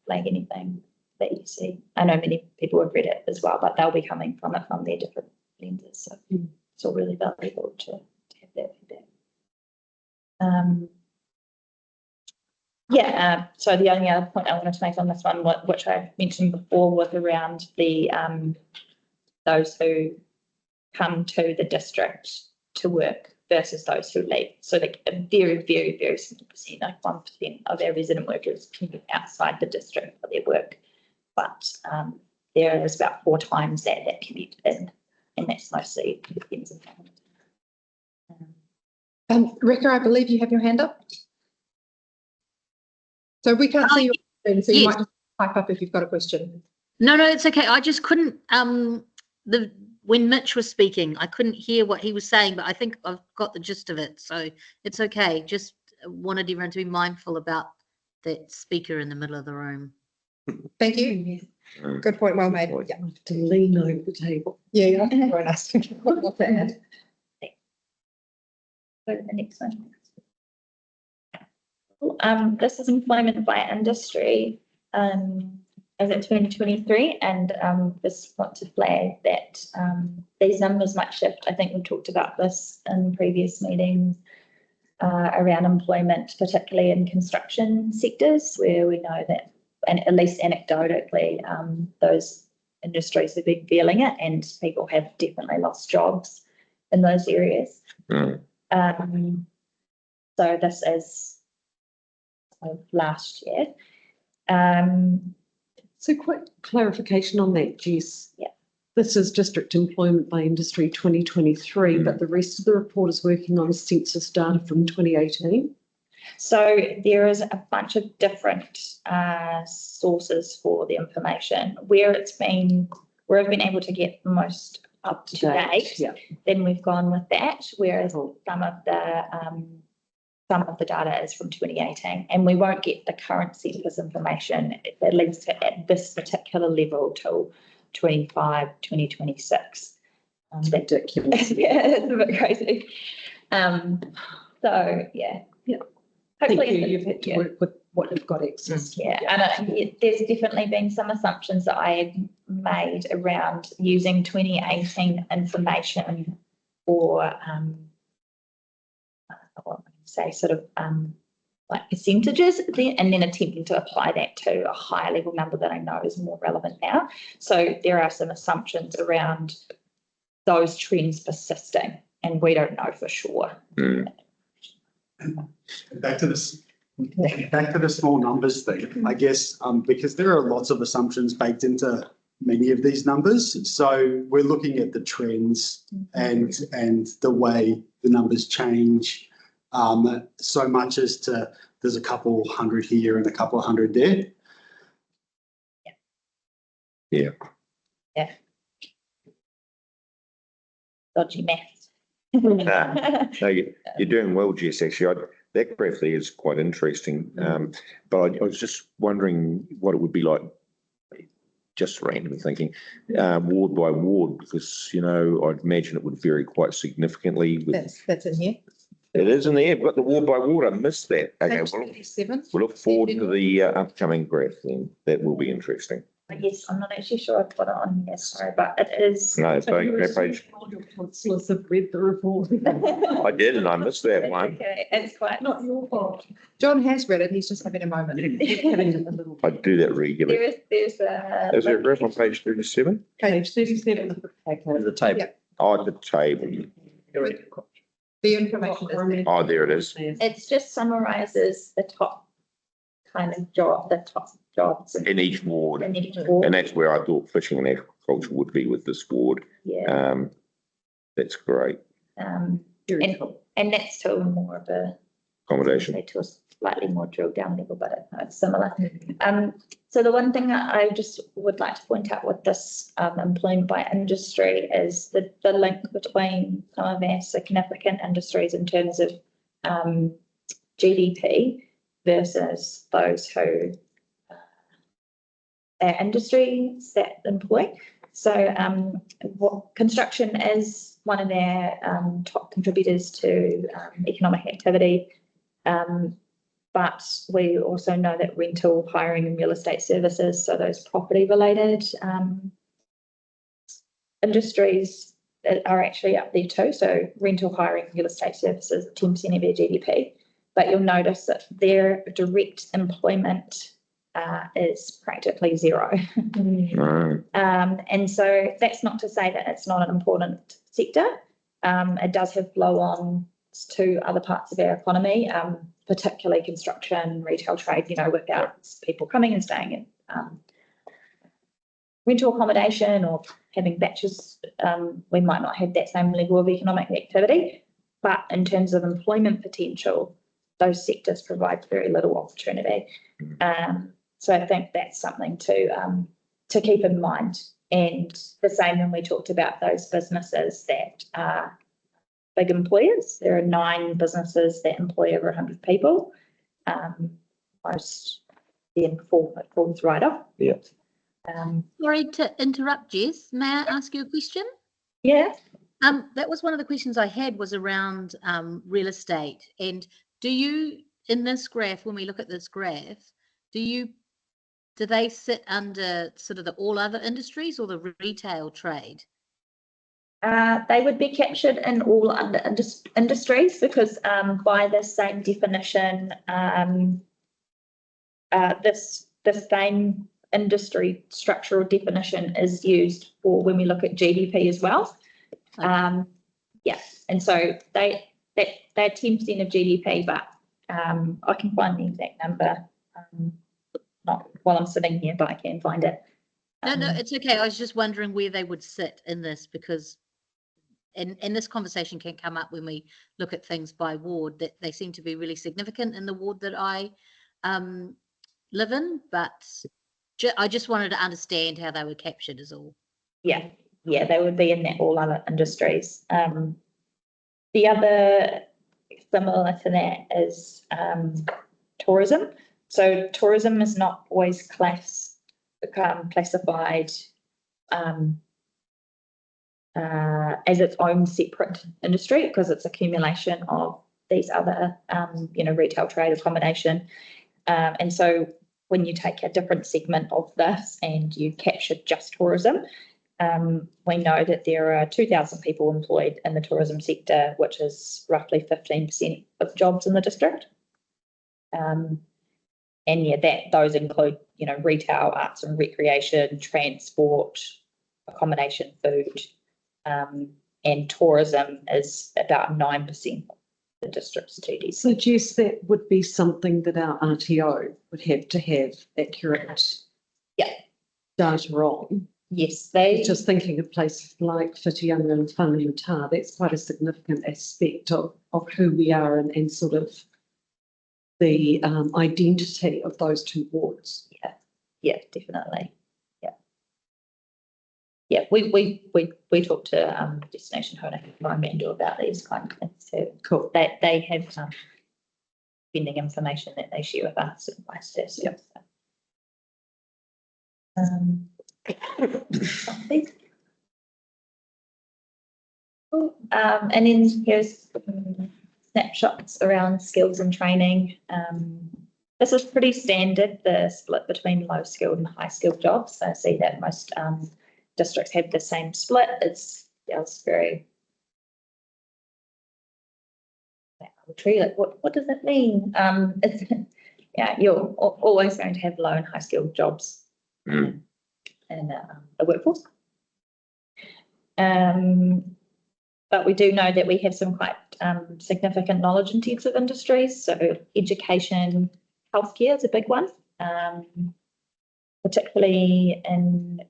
flag anything that you see. I know many people have read it as well, but they'll be coming from their different lenses, so it's all really valuable to have that feedback. So the only other point I wanted to make on this one, which I mentioned before, was around the those who come to the district to work versus those who leave. So like a very, very, very small percent, like 1% of our resident workers can be outside the district for their work, but there is about 4 times that commute in, and that's mostly depends on. Rika, I believe you have your hand up. So we can't see your, so you might just type up if you've got a question. No, it's okay. I just couldn't, when Mitch was speaking, I couldn't hear what he was saying, but I think I've got the gist of it. So it's okay. Just wanted everyone to be mindful about that speaker in the middle of the room. Thank you. Good point. Well made. Yeah. I have to lean over the table. Yeah, you have to join us. What to add. Go to the next one. This is employment by industry as at 2023, and just want to flag that these numbers might shift. I think we talked about this in previous meetings around employment, particularly in construction sectors, where we know that, and at least anecdotally, those industries have been feeling it, and people have definitely lost jobs in those areas. So this is last year. So quick clarification on that, Jess. Yeah. This is district employment by industry 2023, but the rest of the report is working on census data from 2018. So there is a bunch of different sources for the information. Where I've been able to get the most up to date, Yeah. then we've gone with that, whereas some of the data is from 2018, and we won't get the current census information, at least at this particular level, till 2026. It's ridiculous. Yeah, it's a bit crazy. So yeah. Thank Hopefully you. You've had to work with what you've got access to. Yeah, and there's definitely been some assumptions that I had made around using 2018 information for, what would I say, sort of like percentages, and then attempting to apply that to a higher level number that I know is more relevant now. So there are some assumptions around those trends persisting, and we don't know for sure. Back to the small numbers thing, I guess, because there are lots of assumptions baked into many of these numbers. So we're looking at the trends and the way the numbers change, so much as to there's a couple hundred here and a couple hundred there. Yeah. Dodgy maths. No, you're doing well, Jess. Actually, that graph there is quite interesting. But I was just wondering what it would be like, just randomly thinking, ward by ward, because, I'd imagine it would vary quite significantly. That's in here. It is in there. I've got the ward by ward. I missed that. Okay, Page 37. we'll look forward to the upcoming graph then. That will be interesting. Yes, I'm not actually sure I've got it on here, sorry, but it is. No, so But you that page, assume all your councillors have read the report. I did, and I missed that It's one. okay, it's quite. Not your fault. John has read it. He's just having a moment. Having a little I do that regularly. There's a. Is there a graph on page 37? page 37 of the packet. There's a table. Yeah. Oh, the table. The information is there. Oh, there it is. It just summarizes the top kind of top jobs In each ward. in each ward. And that's where I thought fishing and agriculture would be with this ward. Yeah. That's great. Very cool. And that's to more of a, Accommodation. to a slightly more drilled down level, but it's similar. So the one thing that I just would like to point out with this employment by industry is the link between some of our significant industries in terms of GDP versus those who industries that employ. So what construction is one of their top contributors to economic activity. But we also know that rental, hiring and real estate services, so those property related industries are actually up there too. So rental, hiring, real estate services, 10% of their GDP. But you'll notice that their direct employment is practically zero. And so that's not to say that it's not an important sector. It does have flow on to other parts of our economy, particularly construction, retail trade, without people coming and staying in rental accommodation or having batches. We might not have that same level of economic activity, but in terms of employment potential, those sectors provide very little opportunity. So I think that's something to keep in mind. And the same when we talked about those businesses that are big employers. There are 9 businesses that employ over 100 people. Most then falls right off. Yeah. Sorry to interrupt, Jess. May I ask you a question? Yeah. That was one of the questions I had, was around real estate. And do you, in this graph, when we look at this graph, do they sit under sort of the all other industries or the retail trade? They would be captured in all under industries because by the same definition, the same industry structural definition is used for when we look at GDP as well. Yeah, and so they're 10% of GDP, but I can find the exact number, not while I'm sitting here, but I can find it. No, it's okay. I was just wondering where they would sit in this, because and this conversation can come up when we look at things by ward, that they seem to be really significant in the ward that I live in, but I just wanted to understand how they were captured is all. Yeah, they would be in all other industries. The other similar to that is tourism. So tourism is not always classified as its own separate industry, because it's accumulation of these other, retail, trade, accommodation. And so when you take a different segment of this and you capture just tourism, we know that there are 2,000 people employed in the tourism sector, which is roughly 15% of jobs in the district. And those include, retail, arts and recreation, transport, accommodation, food, and tourism is about 9% of the district's TDs. So Jess, that would be something that our RTO would have to have accurate data on. Yes, Just thinking of places like Whitianga and Whangamata, that's quite a significant aspect of who we are and sort of the identity of those two wards. Yeah, definitely. Yeah, we talk to Destination Hona Environmental about these kind of things too. Cool. They have pending information that they share with us and vice versa. Yep. And then here's snapshots around skills and training. This is pretty standard, the split between low skilled and high skilled jobs. I see that most districts have the same split. It's very arbitrary. Like, what does it mean? You're always going to have low and high skilled jobs in the workforce. But we do know that we have some quite significant knowledge intensive industries. So education, healthcare is a big one, particularly in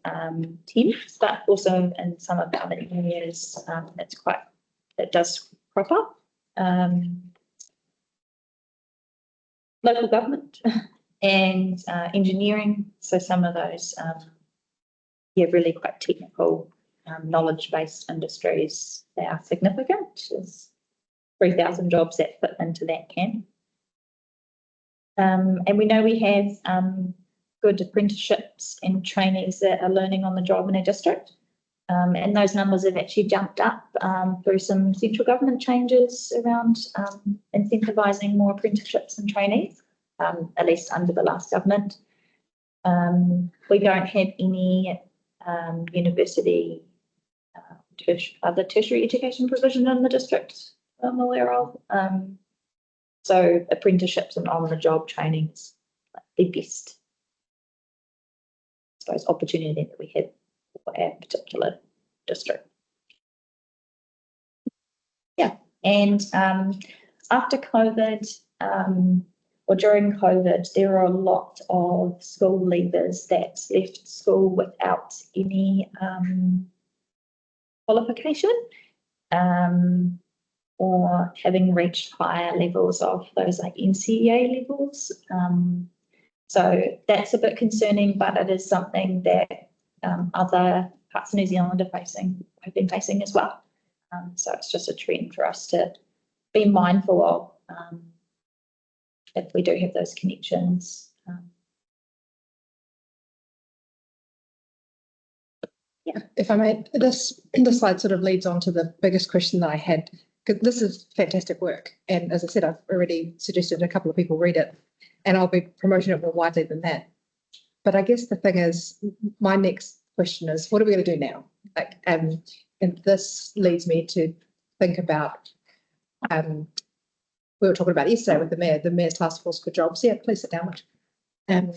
TEMS, but also in some of the other areas. It does crop up. Local government and engineering. So some of those, really quite technical, knowledge-based industries, they are significant. There's 3,000 jobs that fit into that camp. And we know we have good apprenticeships and trainees that are learning on the job in our district. And those numbers have actually jumped up through some central government changes around incentivising more apprenticeships and trainees, at least under the last government. We don't have any university other tertiary education provision in the district I'm aware of. So apprenticeships and on-the-job training is the best, I suppose, opportunity that we have for our particular district. Yeah, and after COVID, or during COVID, there are a lot of school leavers that left school without any qualification, or having reached higher levels of those like NCEA levels. So that's a bit concerning, but it is something that other parts of New Zealand have been facing as well. So it's just a trend for us to be mindful of if we do have those connections. If I may, this slide sort of leads on to the biggest question that I had, because this is fantastic work. And as I said, I've already suggested a couple of people read it, and I'll be promoting it more widely than that. But I guess the thing is, my next question is, what are we going to do now? Like, and this leads me to think about, we were talking about yesterday with the Mayor's Task Force for Jobs. Yeah, please sit down. And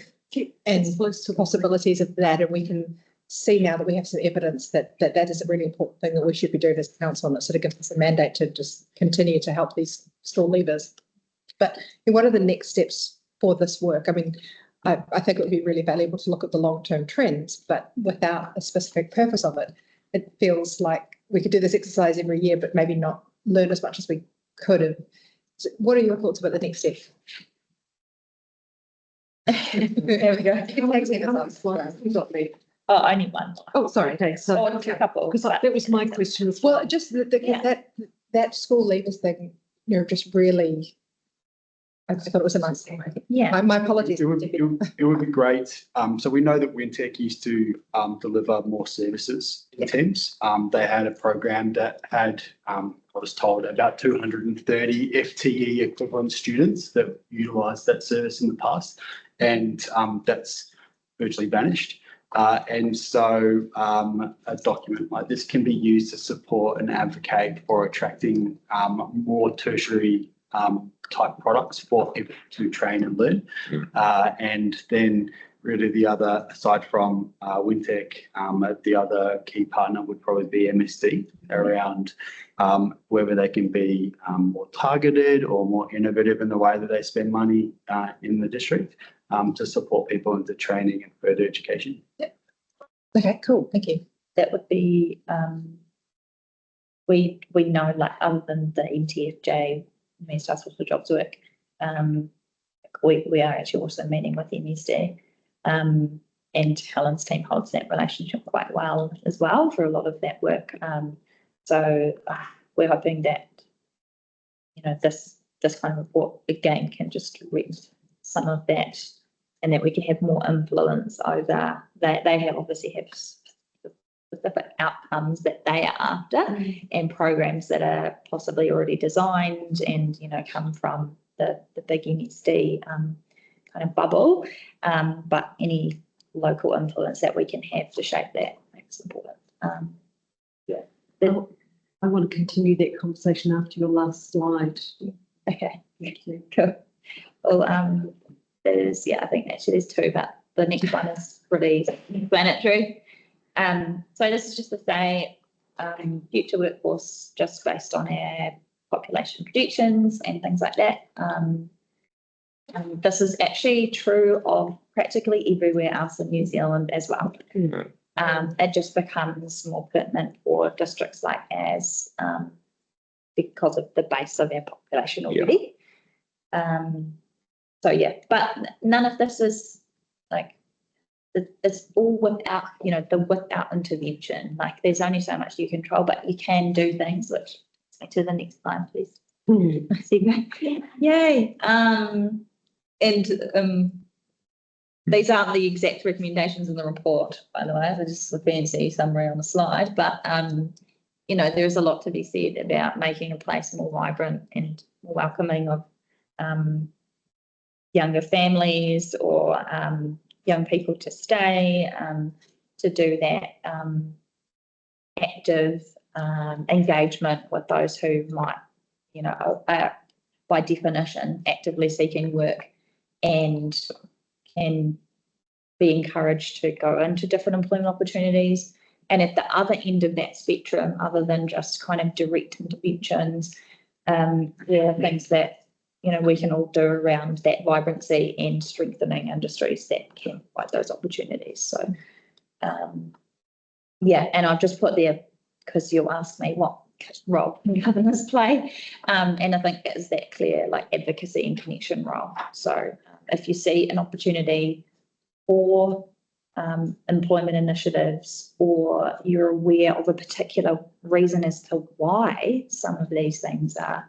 possibilities of that, and we can see now that we have some evidence that is a really important thing that we should be doing as a council, and it sort of gives us a mandate to just continue to help these store leavers. But what are the next steps for this work? I mean, I think it would be really valuable to look at the long-term trends, but without a specific purpose of it. It feels like we could do this exercise every year, but maybe not learn as much as we could have. So what are your thoughts about the next step? There we go. You got me. Oh, only one. Oh, sorry. Okay, so, Or a couple. because but- that was my question as well. Well, just Yeah. that school leavers thing, just really, I thought it was a nice thing. Yeah. My apologies. It would be great. So we know that Wintec used to deliver more services in Thames. They had a program that had, I was told, about 230 FTE equivalent students that utilised that service in the past, and that's virtually vanished. And so a document like this can be used to support and advocate for attracting more tertiary type products for people to train and learn. And then really the other, aside from Wintec, the other key partner would probably be MSD around whether they can be more targeted or more innovative in the way that they spend money in the district to support people into training and further education. Okay, cool. Thank you. That would be, we know, like, other than the NTFJ, Men's Task Force for Jobs work, we are actually also meeting with MSD. And Helen's team holds that relationship quite well as well for a lot of that work. So we're hoping that, this kind of report again can just read some of that, and that we can have more influence over. They have obviously have specific outcomes that they are after, and programs that are possibly already designed and come from the big MSD kind of bubble. But any local influence that we can have to shape that is important. I want to continue that conversation after your last slide. Okay. Thank you. Cool. Well, there's, I think actually there's two, but the next one is really explanatory. So this is just to say, future workforce just based on our population projections and things like that. This is actually true of practically everywhere else in New Zealand as well. It just becomes more pertinent for districts like ours because of the base of our population already. So but none of this is like, it's all without, without intervention. Like, there's only so much you control, but you can do things, which, to the next slide, please. Yay. These aren't the exact recommendations in the report, by the way. They're just a fancy summary on the slide. But, there's a lot to be said about making a place more vibrant and more welcoming of younger families or young people to stay, to do that active engagement with those who might, are by definition actively seeking work and can be encouraged to go into different employment opportunities. And at the other end of that spectrum, other than just kind of direct interventions, there are things that we can all do around that vibrancy and strengthening industries that can provide those opportunities. So, and I've just put there because you'll ask me what role can governors play, and I think it's that clear, like, advocacy and connection role. So, if you see an opportunity for employment initiatives, or you're aware of a particular reason as to why some of these things are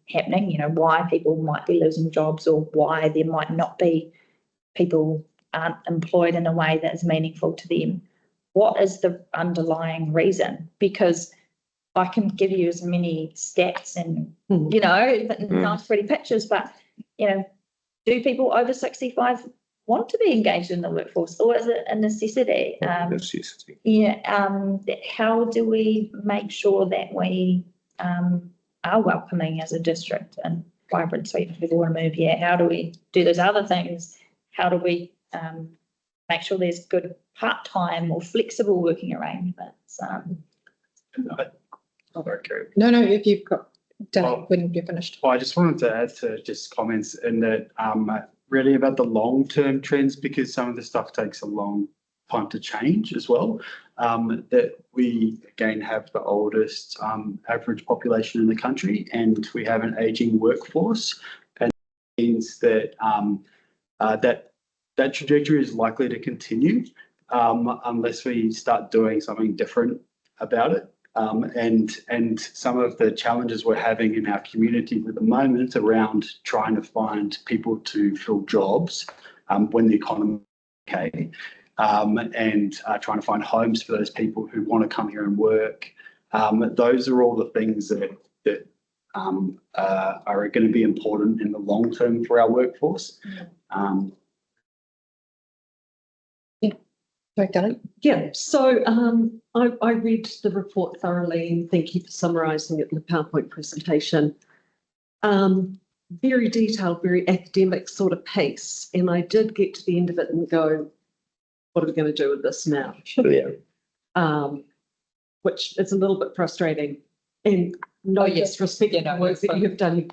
happening, why people might be losing jobs, or why there might not be people employed in a way that is meaningful to them. What is the underlying reason? Because I can give you as many stats and, nice pretty pictures, but, do people over 65 want to be engaged in the workforce, or is it a necessity? Necessity. How do we make sure that we are welcoming as a district and vibrant, so people want to move here? How do we do those other things? How do we make sure there's good part-time or flexible working arrangements? No, if you've got done when you're finished. Well, I just wanted to add to just comments in that really about the long-term trends because some of the stuff takes a long time to change as well. That we again have the oldest average population in the country, and we have an aging workforce, and it means that that trajectory is likely to continue unless we start doing something different about it. And some of the challenges we're having in our communities at the moment around trying to find people to fill jobs when the economy is okay, and trying to find homes for those people who want to come here and work. Those are all the things that are going to be important in the long term for our workforce. Yeah, so I read the report thoroughly and thank you for summarising it in the PowerPoint presentation. Very detailed, very academic sort of pace. And I did get to the end of it and go, what are we going to do with this now? Yeah. Which is a little bit frustrating. And no disrespect to the work that you've done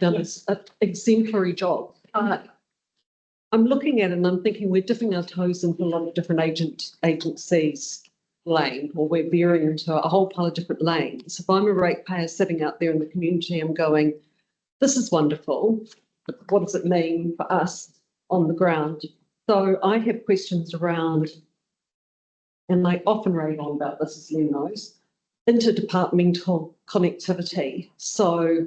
an exemplary job. I'm looking at it and I'm thinking we're dipping our toes into a lot of different agencies' lane, or we're veering into a whole pile of different lanes. If I'm a ratepayer sitting out there in the community, I'm going, this is wonderful, but what does it mean for us on the ground? So I have questions around, and I often rave on about this, as Len knows, interdepartmental connectivity. So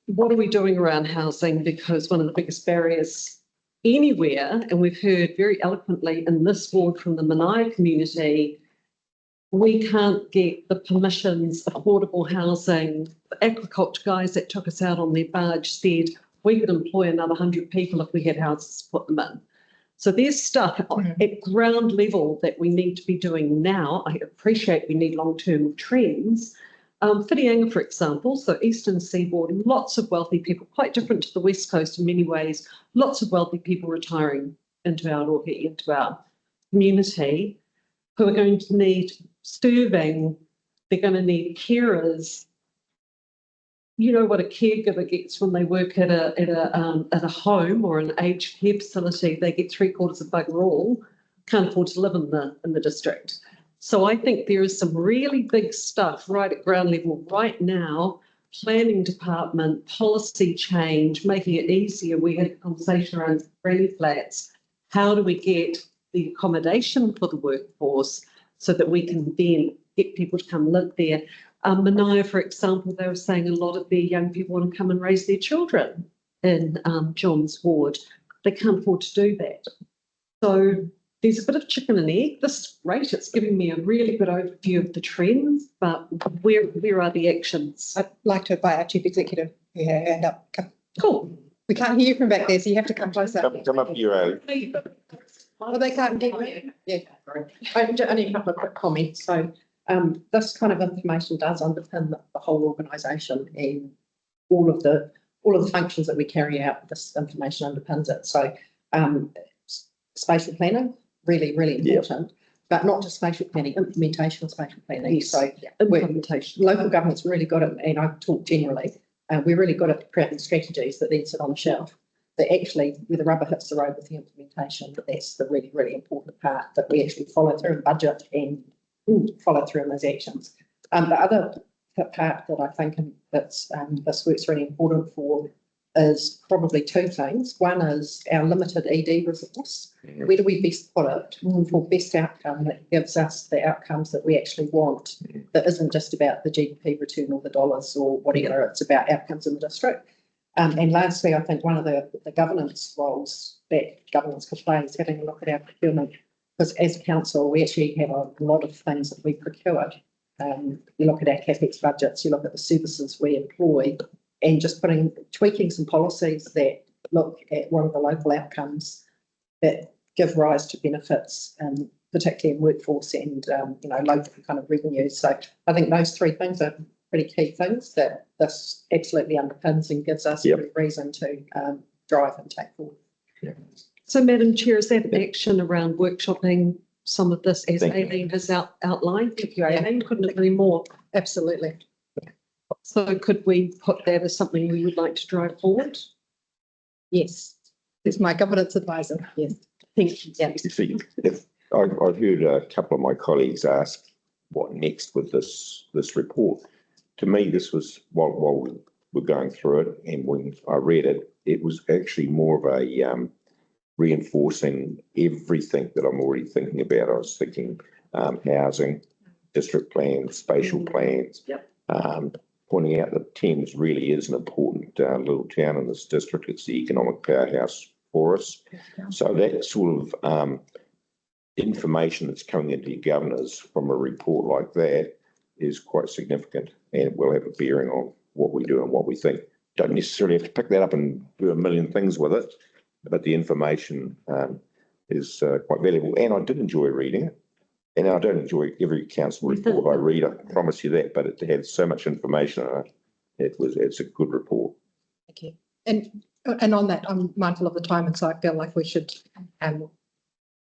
what are we doing around housing? Because one of the biggest barriers anywhere, and we've heard very eloquently in this ward from the Manaia community, we can't get the permissions, affordable housing. The agriculture guys that took us out on their barge said we could employ another 100 people if we had houses to put them in. So there's stuff at ground level that we need to be doing now. I appreciate we need long-term trends. Whitianga, for example, so Eastern Seaboard, lots of wealthy people, quite different to the West Coast in many ways, lots of wealthy people retiring into our rohe, into our community, who are going to need serving, they're going to need carers. You know what a caregiver gets when they work at a home or an aged care facility, they get 3/4 of bugger all, can't afford to live in the district. So I think there is some really big stuff right at ground level right now, planning department, policy change, making it easier. We had a conversation around granny flats. How do we get the accommodation for the workforce so that we can then get people to come live there? Manaia, for example, they were saying a lot of their young people want to come and raise their children in John's ward. They can't afford to do that. So there's a bit of chicken and egg. This is great. It's giving me a really good overview of the trends, but where are the actions? I'd like to invite our Chief Executive. Yeah, hand up. Come. Cool. We can't hear you from back there, so you have to come closer. Come up here, Ali. Well, they can't hear you. Yeah. Only a couple of quick comments. So this kind of information does underpin the whole organisation and all of the functions that we carry out. This information underpins it. So spatial planning, really, really important, but not just spatial planning, implementation of spatial planning. Yes. So implementation. Local government's really good at, and I talk generally, we're really good at creating strategies that then sit on the shelf. That actually, where the rubber hits the road with the implementation, that's the really, really important part that we actually follow through and budget and follow through in those actions. The other part that I think that's this work's really important for is probably two things. One is our limited ED resource. Where do we best put it for best outcome that gives us the outcomes that we actually want, that isn't just about the GDP return or the dollars or whatever, it's about outcomes in the district. And lastly, I think one of the governance roles that governments could play is having a look at our procurement, because as a council, we actually have a lot of things that we procure. You look at our CapEx budgets, you look at the services we employ, and just tweaking some policies that look at what are the local outcomes that give rise to benefits, particularly in workforce and local kind of revenues. So I think those three things are pretty key things that this absolutely underpins and gives us every reason to drive and take forward. So, Madam Chair, is that action around workshopping some of this as Aileen has outlined? Thank you, Aileen. Couldn't agree more. Absolutely. So could we put that as something we would like to drive forward? Yes. It's my governance advisor. Yes. Thank you. Yeah. You see, if I've heard a couple of my colleagues ask what next with this report. To me, this was while we were going through it, and when I read it, it was actually more of a reinforcing everything that I'm already thinking about. I was thinking housing, district plans, spatial plans. Yep. Pointing out that Thames really is an important little town in this district. It's the economic powerhouse for us. So that sort of information that's coming into your governors from a report like that is quite significant, and will have a bearing on what we do and what we think. Don't necessarily have to pick that up and do a million things with it, but the information is quite valuable. And I did enjoy reading it. And I don't enjoy every council report I read, I promise you that, but it had so much information in it. It's a good report. Thank you. And on that, I'm mindful of the time, and so I feel like we should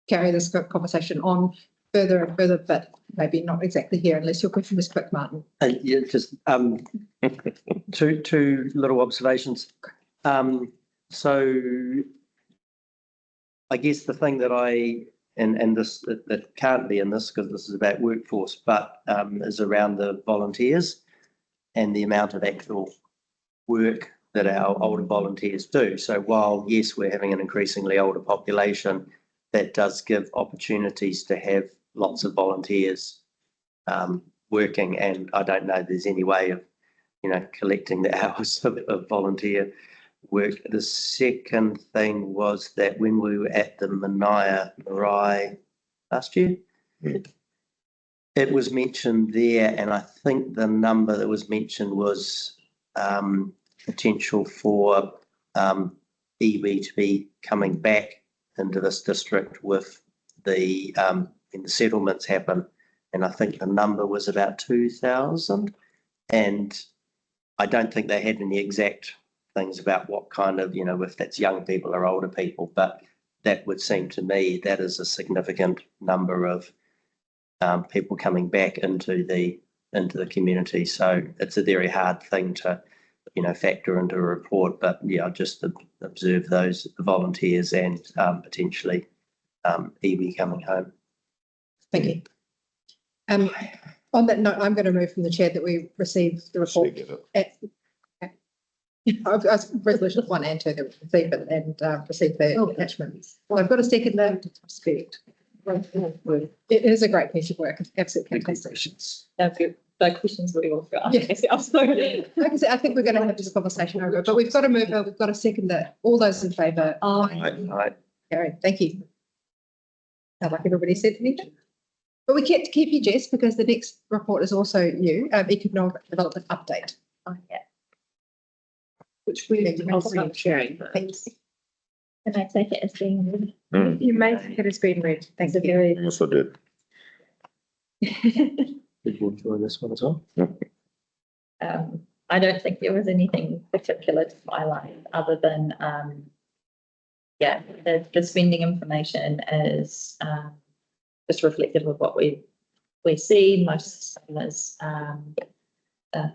carry this conversation on further and further, but maybe not exactly here, unless your question was quick, Martin. Yeah, just two little observations. So I guess the thing that and this that can't be in this because this is about workforce, but is around the volunteers and the amount of actual work that our older volunteers do. So while, yes, we're having an increasingly older population, that does give opportunities to have lots of volunteers working, and I don't know there's any way of, collecting the hours of volunteer work. The second thing was that when we were at the Marae last year, it was mentioned there, and I think the number that was mentioned was potential for iwi to be coming back into this district with the when the settlements happen, and I think the number was about 2,000, and I don't think they had any exact things about what kind of, if that's young people or older people, but that would seem to me that is a significant number of people coming back into the community. So it's a very hard thing to factor into a report, but yeah, just observe those volunteers and potentially iwi coming home. Thank you. On that note, I'm going to move from the chair that we received the report. Resolution 1 and 2 that we received it and received the attachments. Well, I've got a second there. It is a great piece of work. Absolutely fantastic. The questions we all got. Yes. Like I said, I think we're going to have this conversation over, but we've got to move on. We've got a second there. All those in favour? Aye. Carried. Thank you. Sounds like everybody said anything. But we kept to keep you, Jess, because the next report is also you, economic development update. Oh, yeah. Which we Also sharing. Thanks. And I take it as being read. You may think it has been read. Thank you. Very. Yes, I did. Did you enjoy this one as well? I don't think there was anything particular to highlight other than, the spending information is just reflective of what we see. Most summers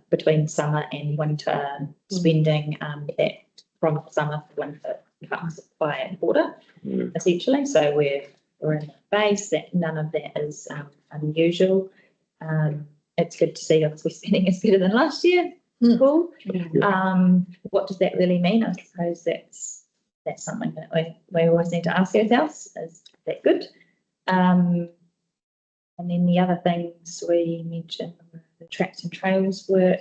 between summer and winter spending that from summer to winter comes by a quarter essentially. So we're in that base. That none of that is unusual. It's good to see obviously spending is better than last year. Cool. What does that really mean? I suppose that's something that we always need to ask ourselves. Is that good? And then the other things we mentioned were the tracks and trails work,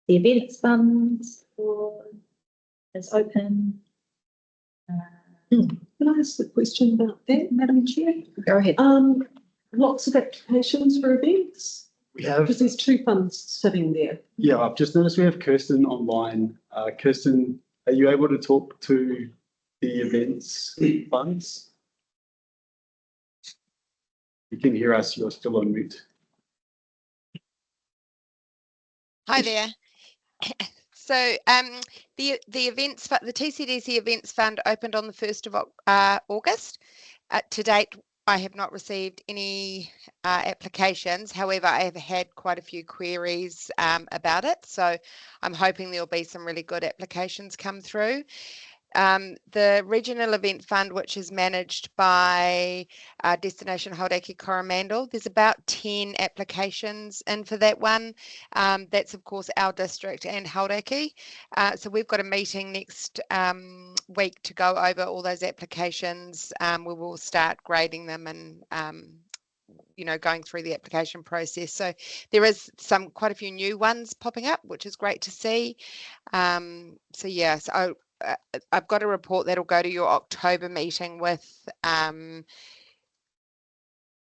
the events funds is open. Can I ask a question about that, Madam Chair? Go ahead. Lots of applications for events, We have, because there's 2 funds sitting there. yeah, I've just noticed we have Kirsten online. Kirsten, are you able to talk to the events funds? You can hear us, you're still on mute. Hi there. So the events, the TCDC Events Fund opened on the 1st of August. To date, I have not received any applications. However, I have had quite a few queries about it. So I'm hoping there'll be some really good applications come through. The regional event fund, which is managed by Destination Hauraki Coromandel, there's about 10 applications in for that one. That's of course our district and Hauraki. So we've got a meeting next week to go over all those applications. We will start grading them and going through the application process. So there is quite a few new ones popping up, which is great to see. So yes, I've got a report that'll go to your October meeting with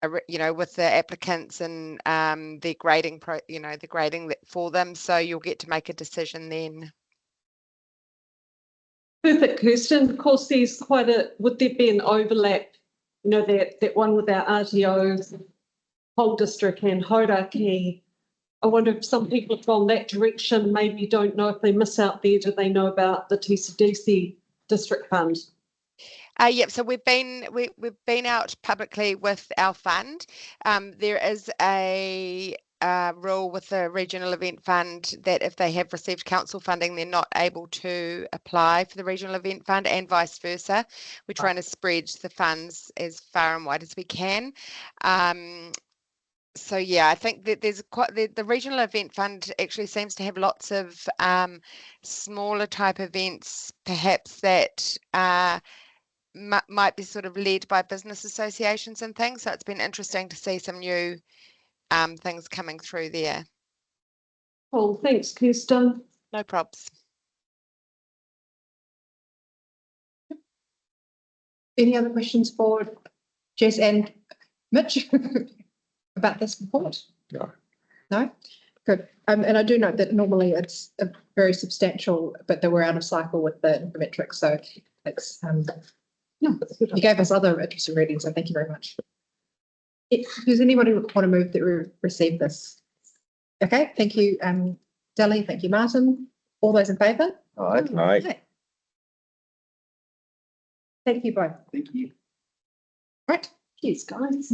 with the applicants and the grading the grading for them. So you'll get to make a decision then. Perfect, Kirsten. Of course, there's would there be an overlap? That one with our RTOs, whole district and Hauraki. I wonder if some people have gone that direction, maybe don't know if they miss out there. Do they know about the TCDC district fund? Yep. So we've been out publicly with our fund. There is a rule with the regional event fund that if they have received council funding, they're not able to apply for the regional event fund, and vice versa. We're trying to spread the funds as far and wide as we can. So yeah, I think that there's the regional event fund actually seems to have lots of smaller type events, perhaps that might be sort of led by business associations and things. So it's been interesting to see some new things coming through there. Cool, thanks, Kirsten. No probs. Any other questions for Jess and Mitch about this report? No. No? Good. And I do note that normally it's a very substantial, but that we're out of cycle with the metrics. So it's, you gave us other interesting readings, so thank you very much. Does anybody want to move that we receive this? Okay, thank you, Deli. Thank you, Martin. All those in favour? Aye. Thank you both. Thank you. Right. Cheers, guys.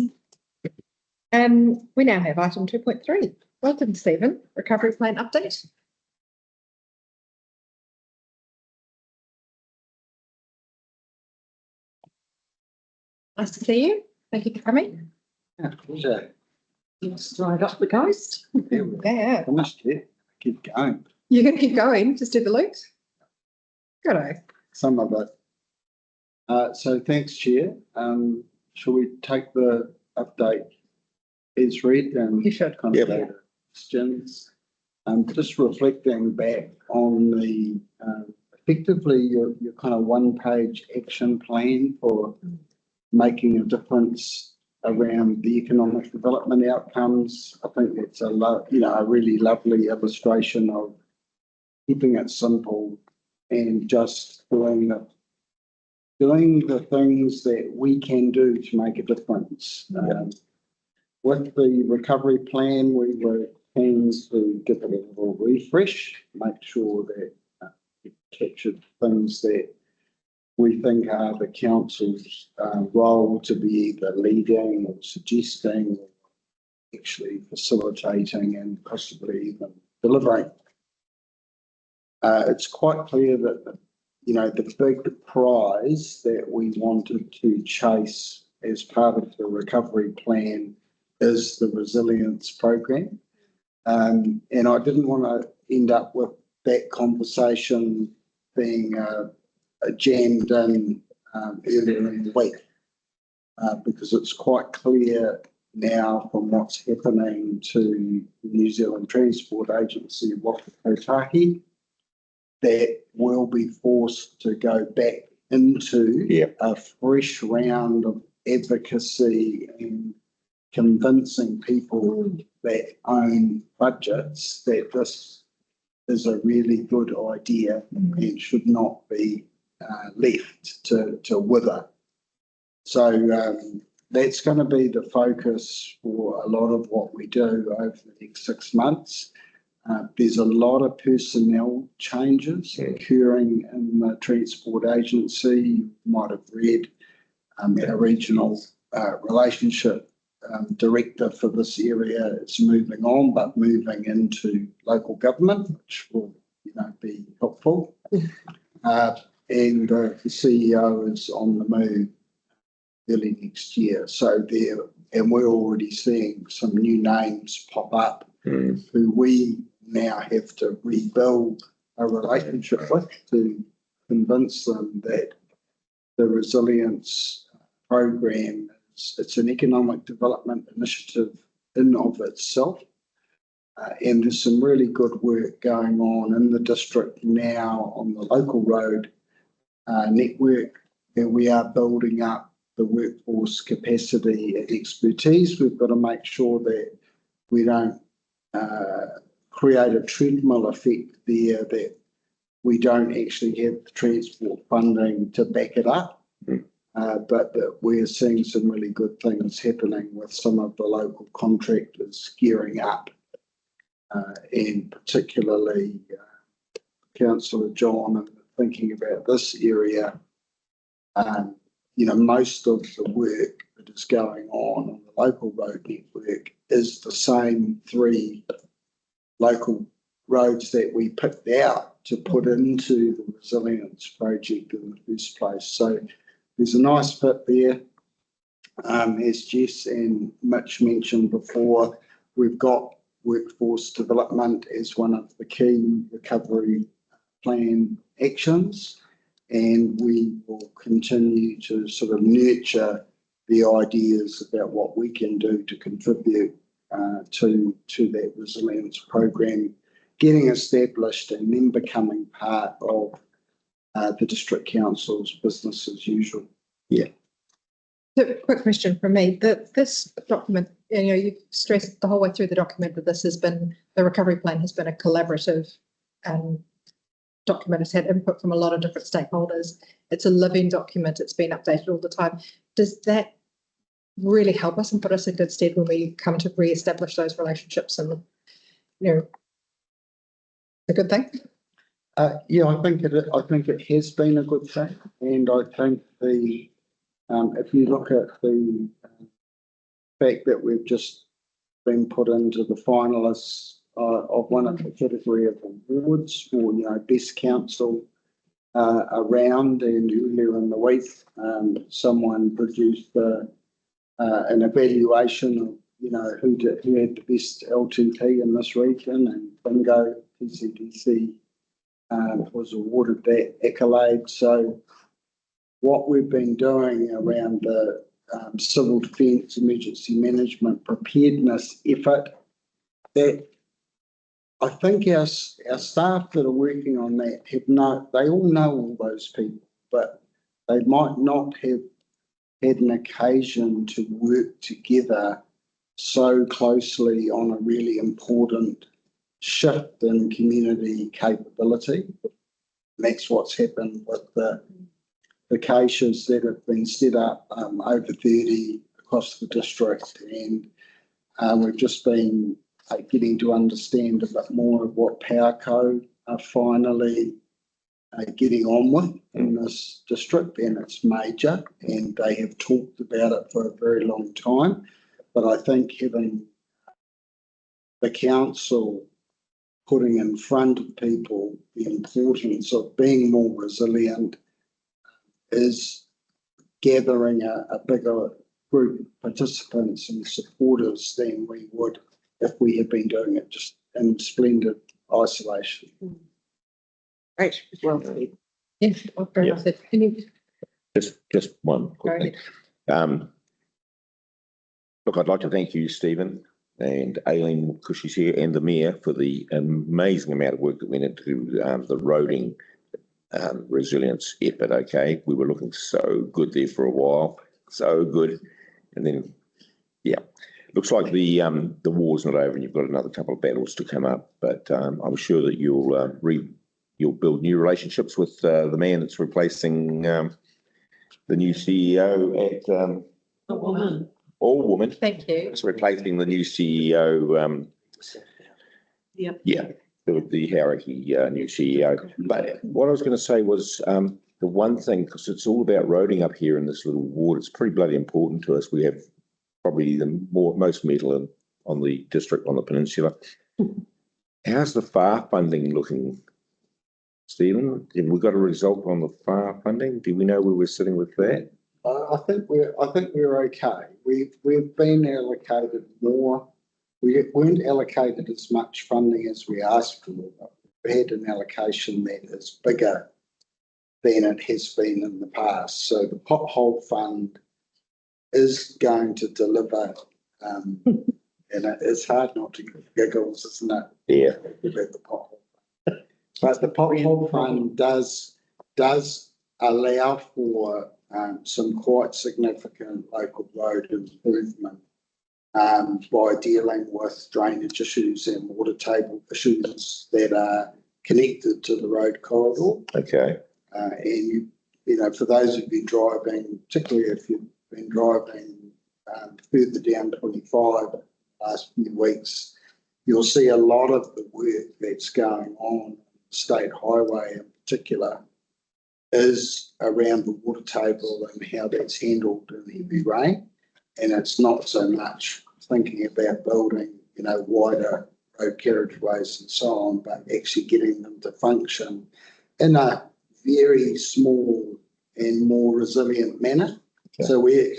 We now have item 2.3. Welcome, Stephen. Recovery plan update. Nice to see you. Thank you for coming. Yeah, pleasure. Let's ride up the ghost. Yeah. Finished it. Keep going. You're going to keep going, just do the loot? Good. Some of it. So thanks, Chair. Shall we take the update as read and You should. kind of go to questions? Just reflecting back on the effectively your kind of one-page action plan for making a difference around the economic development outcomes. I think it's a really lovely illustration of keeping it simple and just doing the things that we can do to make a difference. With the recovery plan, we were keen to give it a little refresh, make sure that it captured things that we think are the council's role to be either leading or suggesting, or actually facilitating and possibly even delivering. It's quite clear that the big prize that we wanted to chase as part of the recovery plan is the resilience program. And I didn't want to end up with that conversation being jammed in earlier in the week, because it's quite clear now from what's happening to the New Zealand Transport Agency, Waka Kotahi, that will be forced to go back into a fresh round of advocacy and convincing people that own budgets that this is a really good idea and should not be left to wither. So that's going to be the focus for a lot of what we do over the next 6 months. There's a lot of personnel changes occurring in the transport agency. You might have read our regional relationship director for this area is moving on, but moving into local government, which will be helpful. and the CEO is on the move early next year. So and we're already seeing some new names pop up who we now have to rebuild a relationship with to convince them that the resilience program it's an economic development initiative in of itself. And there's some really good work going on in the district now on the local road network, where we are building up the workforce capacity and expertise. We've got to make sure that we don't create a treadmill effect there, that we don't actually have the transport funding to back it up. But that we're seeing some really good things happening with some of the local contractors gearing up, and particularly Councillor John thinking about this area. Most of the work that is going on the local road network is the same 3 local roads that we picked out to put into the resilience project in the first place. So there's a nice fit there. As Jess and Mitch mentioned before, we've got workforce development as one of the key recovery plan actions, and we will continue to sort of nurture the ideas about what we can do to contribute to that resilience program getting established and then becoming part of the District Council's business as usual. Yeah. So, quick question from me. This document, you've stressed the whole way through the document that the recovery plan has been a collaborative document. It's had input from a lot of different stakeholders. It's a living document. It's been updated all the time. Does that really help us and put us in good stead when we come to re-establish those relationships? And, a good thing? Yeah, I think it has been a good thing, and I think if you look at the fact that we've just been put into the finalists of one of the category of awards for best council around, and earlier in the week someone produced an evaluation of who had the best LTP in this region, and bingo, TCDC was awarded that accolade. So what we've been doing around the civil defence emergency management preparedness effort, that I think our staff that are working on that they all know all those people, but they might not have had an occasion to work together so closely on a really important shift in community capability. That's what's happened with the cases that have been set up, over 30 across the district, and we've just been getting to understand a bit more of what PowerCo are finally getting on with in this district, and it's major, and they have talked about it for a very long time. But I think having the council putting in front of people the importance of being more resilient is gathering a bigger group of participants and supporters than we would if we had been doing it just in splendid isolation. Great. Well said. Yes, very well said. Just one quick thing. Look, I'd like to thank you, Stephen, and Aileen, because she's here, and the Mayor for the amazing amount of work that went into the roading resilience effort. Okay, we were looking so good there for a while, so good, and then looks like the war's not over, and you've got another couple of battles to come up. But I'm sure that you'll build new relationships with the man that's replacing the new CEO at All Woman. Thank you. It's replacing the new CEO. The Karakia new CEO. But what I was going to say was the one thing, because it's all about roading up here in this little ward, it's pretty bloody important to us. We have probably the most metal on the district, on the peninsula. How's the FAR funding looking Stephen, have we got a result on the FAR funding? Do we know where we're sitting with that? I think we're okay. We've been allocated more. We weren't allocated as much funding as we asked for, but we had an allocation that is bigger than it has been in the past. So the pothole fund is going to deliver, and it's hard not to giggles, isn't it? Yeah. About the pothole fund. But the pothole fund does allow for some quite significant local road improvement by dealing with drainage issues and water table issues that are connected to the road corridor. Okay. And you know, for those of you driving, particularly if you've been driving further down 25 last few weeks, you'll see a lot of the work that's going on state highway in particular is around the water table and how that's handled in heavy rain. And it's not so much thinking about building, you know, wider road carriageways and so on, but actually getting them to function in a very small and more resilient manner. Okay. So we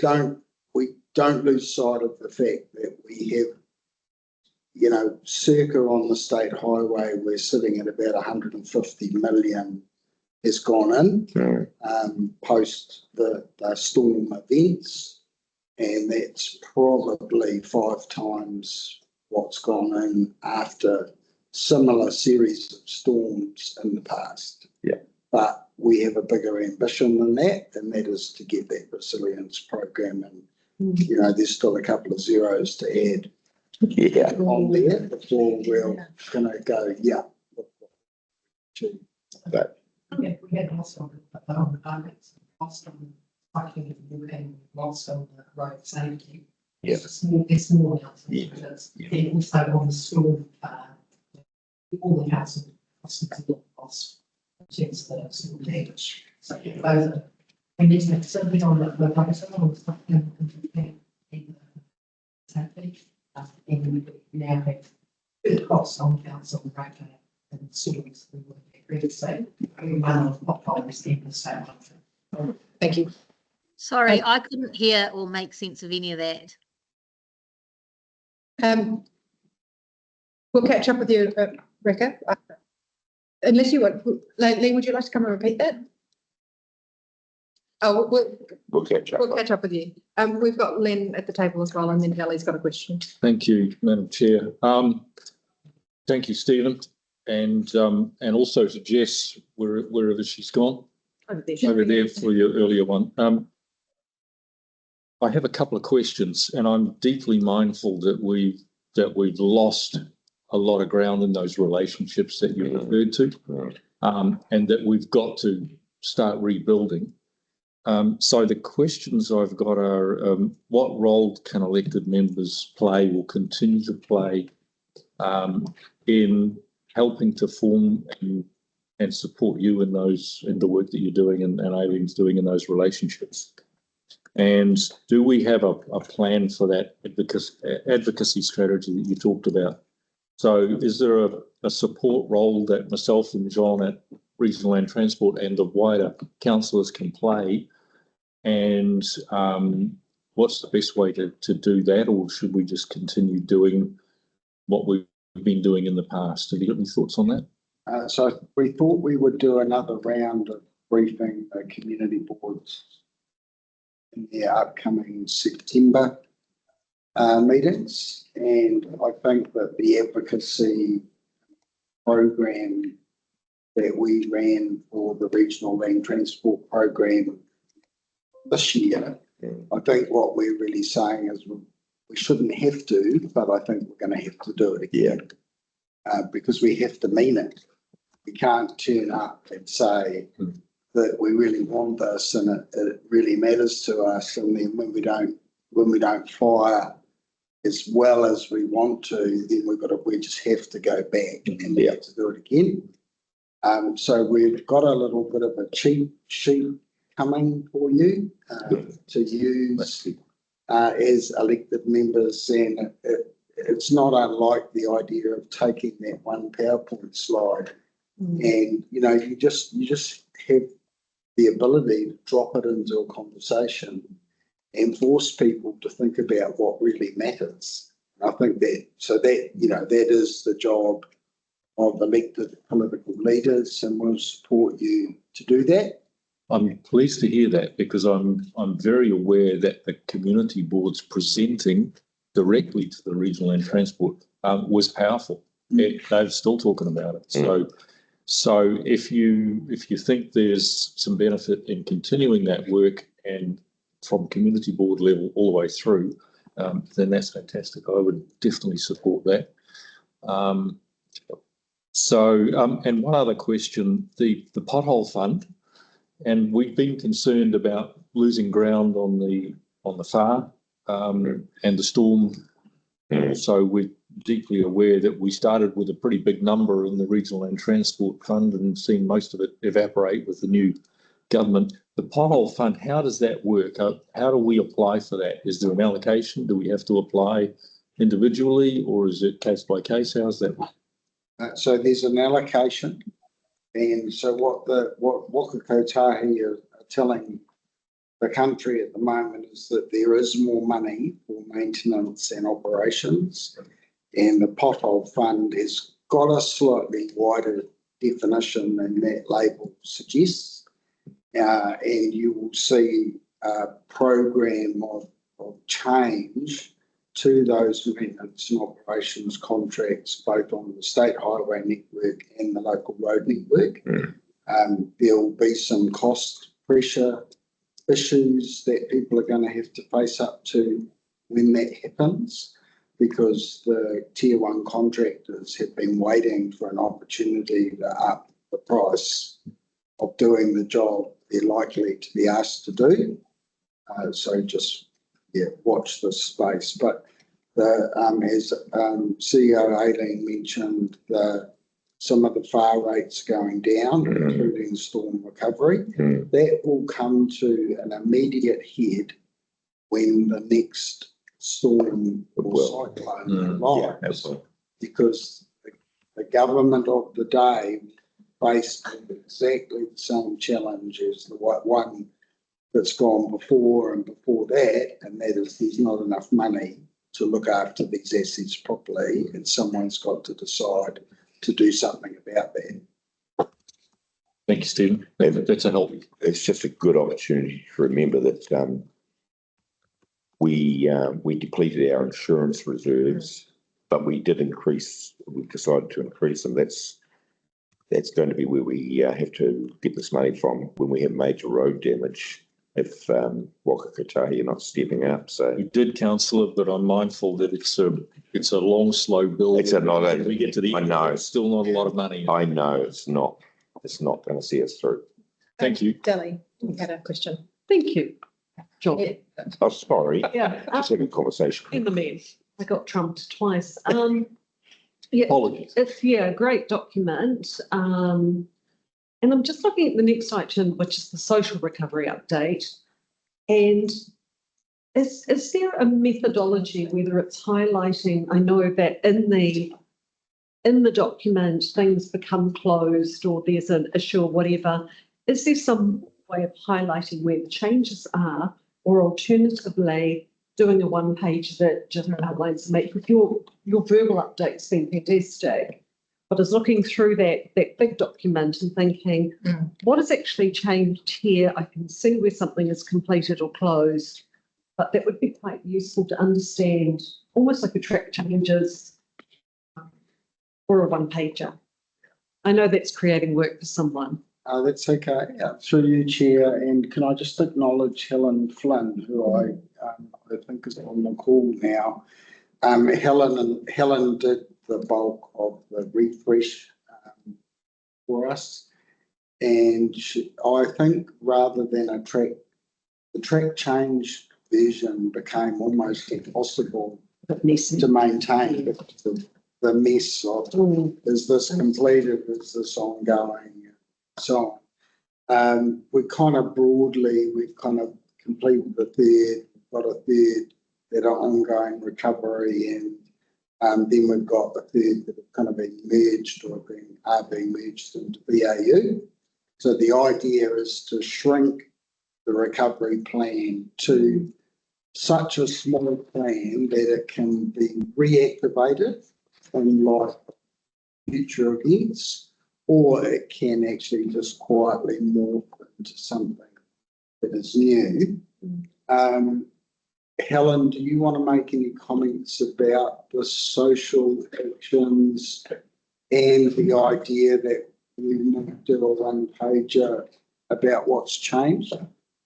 don't lose sight of the fact that we have, you know, circa on the state highway, we're sitting at about 150 million has gone in post the storm events, and that's probably 5 times what's gone in after similar series of storms in the past. Yeah. But we have a bigger ambition than that, and that is to get that resilience program. And, you know, there's still a couple of zeros to add on there before we're going to go, yeah. But Yeah, we had also lost on cycling and lost on the road safety. Yeah. It's small amounts of Yeah. evidence. And also on the school, all the council hospital lost since the school damage. So those are, we need to make certainly on the road safety. And we now have good costs on council and road and schools. We would agree to say we run on potholes in the same. Thank you. Sorry, I couldn't hear or make sense of any of that. We'll catch up with you, Rebecca. Unless you want, Lee, would you like to come and repeat that? Oh, we'll catch up. we'll catch up with you. We've got Len at the table as well, and then Kelly's got a question. Thank you, Madam Chair. Thank you, Stephen, and also to Jess, wherever she's gone. Over there for your earlier one. I have a couple of questions, and I'm deeply mindful that we've lost a lot of ground in those relationships that you referred to, and that we've got to start rebuilding. So the questions I've got are, what role can elected members play or continue to play in helping to form and support you in the work that you're doing and Aileen's doing in those relationships? And do we have a plan for that advocacy strategy that you talked about? So is there a support role that myself and John at Regional Land Transport and the wider councillors can play? And what's the best way to do that? Or should we just continue doing what we've been doing in the past? Have you got any thoughts on that? So we thought we would do another round of briefing the community boards in their upcoming September meetings. And I think that the advocacy program that we ran for the Regional Land Transport program this year, I think what we're really saying is we shouldn't have to, but I think we're going to have to do it again. Because we have to mean it. We can't turn up and say that we really want this and it really matters to us, and then when we don't fire as well as we want to, then we just have to go back and we have to do it again. So we've got a little bit of a cheat sheet coming for you to use as elected members, and it's not unlike the idea of taking that one PowerPoint slide And, you know, you just have the ability to drop it into a conversation and force people to think about what really matters. And I think that, you know, that is the job of elected political leaders, and we'll support you to do that. I'm pleased to hear that, because I'm very aware that the community boards presenting directly to the Regional Land Transport was powerful. They're still talking about it. So if you think there's some benefit in continuing that work and from community board level all the way through, then that's fantastic. I would definitely support that. And one other question, the pothole fund, and we've been concerned about losing ground on the FAR and the storm. So we're deeply aware that we started with a pretty big number in the Regional Land Transport Fund and seen most of it evaporate with the new government. The pothole fund, how does that work? How do we apply for that? Is there an allocation? Do we have to apply individually, or is it case by case? How's that work? So there's an allocation, and so what Waka Kotahi are telling the country at the moment is that there is more money for maintenance and operations, and the pothole fund has got a slightly wider definition than that label suggests, and you will see a program of change to those maintenance and operations contracts, both on the state highway network and the local road network. There will be some cost pressure issues that people are going to have to face up to when that happens, because the tier one contractors have been waiting for an opportunity to up the price of doing the job they're likely to be asked to do. So just watch this space. But as CEO Aileen mentioned, some of the FAR rates going down, including storm recovery. That will come to an immediate head when the next storm or cyclone arrives, because the government of the day faced exactly the same challenge as the one that's gone before and before that, and that is there's not enough money to look after these assets properly, and someone's got to decide to do something about that. Thank you, Stephen. That's a help. It's just a good opportunity to remember that we depleted our insurance reserves, but we decided to increase them. That's going to be where we have to get this money from when we have major road damage, if Waka Kotahi are not stepping up. So we did, Councillor, but I'm mindful that it's a long, slow build. It's not. We get to the end. I know it's still not a lot of money. I know it's not. It's not going to see us through. Thank you, Deli. You had a question. Thank you, John. Yeah. Oh, sorry. Yeah. Just having a conversation. In the mess. I got trumped twice. Apologies. It's a great document. And I'm just looking at the next item, which is the social recovery update. And is there a methodology, whether it's highlighting, I know that in the document, things become closed or there's an issue or whatever. Is there some way of highlighting where the changes are, or alternatively doing a one page that just outlines the matrix? Your verbal update's been fantastic. But I was looking through that big document and thinking, what has actually changed here? I can see where something is completed or closed, but that would be quite useful to understand, almost like a track changes or a one pager. I know that's creating work for someone. That's okay. Through you, Chair, and can I just acknowledge Helen Flynn, who I think is on the call now. Helen did the bulk of the refresh for us, and I think rather than the track change version became almost impossible to maintain. The mess of is this completed, is this ongoing, so on. We've kind of completed the third, got a third that are ongoing recovery, and Then we've got the third that have kind of been merged or are being merged into BAU. So the idea is to shrink the recovery plan to such a small plan that it can be reactivated in like future events, or it can actually just quietly morph into something that is new. Helen, do you want to make any comments about the social actions and the idea that we might do a one-pager about what's changed?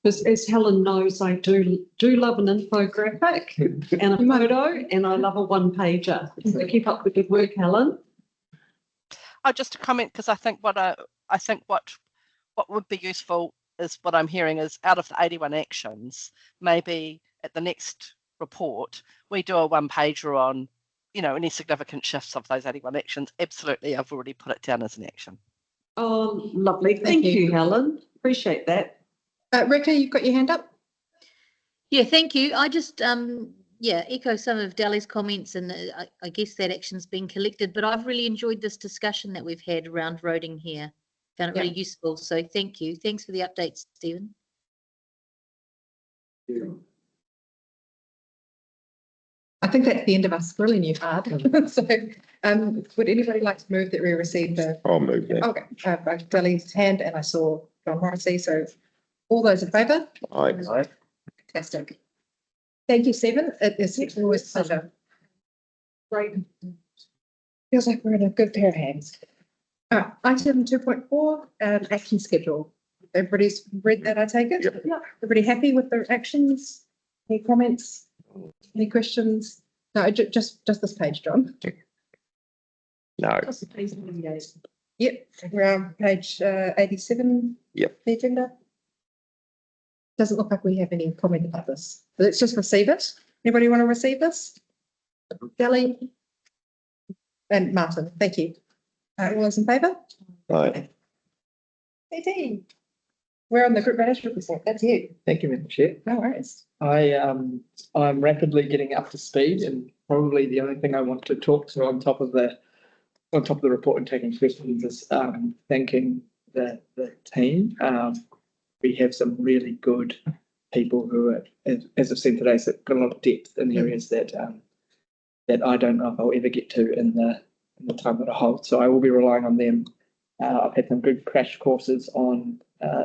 As Helen knows, I do love an infographic and a photo, and I love a one-pager. So keep up the good work, Helen. Just a comment, because I think what would be useful is what I'm hearing is out of the 81 actions, maybe at the next report we do a one-pager on, any significant shifts of those 81 actions. Absolutely, I've already put it down as an action. Oh, lovely. Thank you, Helen. Appreciate that. Rika, you've got your hand up. Yeah, thank you. I just echo some of Dali's comments, and I guess that action's been collected, but I've really enjoyed this discussion that we've had around roading here. Found it really useful. So thank you. Thanks for the update, Stephen. Yeah. I think that's the end of us grilling you hard. So would anybody like to move that we receive the? I'll move that. Okay, Dali's hand, and I saw John Morrissey. So all those in favour? Aye. Fantastic. Thank you, Stephen. It is always a pleasure. Great. Feels like we're in a good pair of hands. Item 2.4, action schedule. Everybody's read that, I take it? Yep. Yeah. Everybody happy with their actions? Any comments? Any questions? No, just this page, John. No. Yep, we're on page 87. Yep. The agenda. Doesn't look like we have any comment about this. Let's just receive it. Anybody want to receive this? Dali and Martin, thank you. All those in favour? Aye. PT. We're on the group management report. That's you. Thank you, Madam Chair. No worries. I'm rapidly getting up to speed, and probably the only thing I want to talk to on top of the report and taking questions is thanking the team. We have some really good people who are, as I've seen today, so got a lot of depth in areas that I don't know if I'll ever get to in the time that I hold. So I will be relying on them. I've had some good crash courses on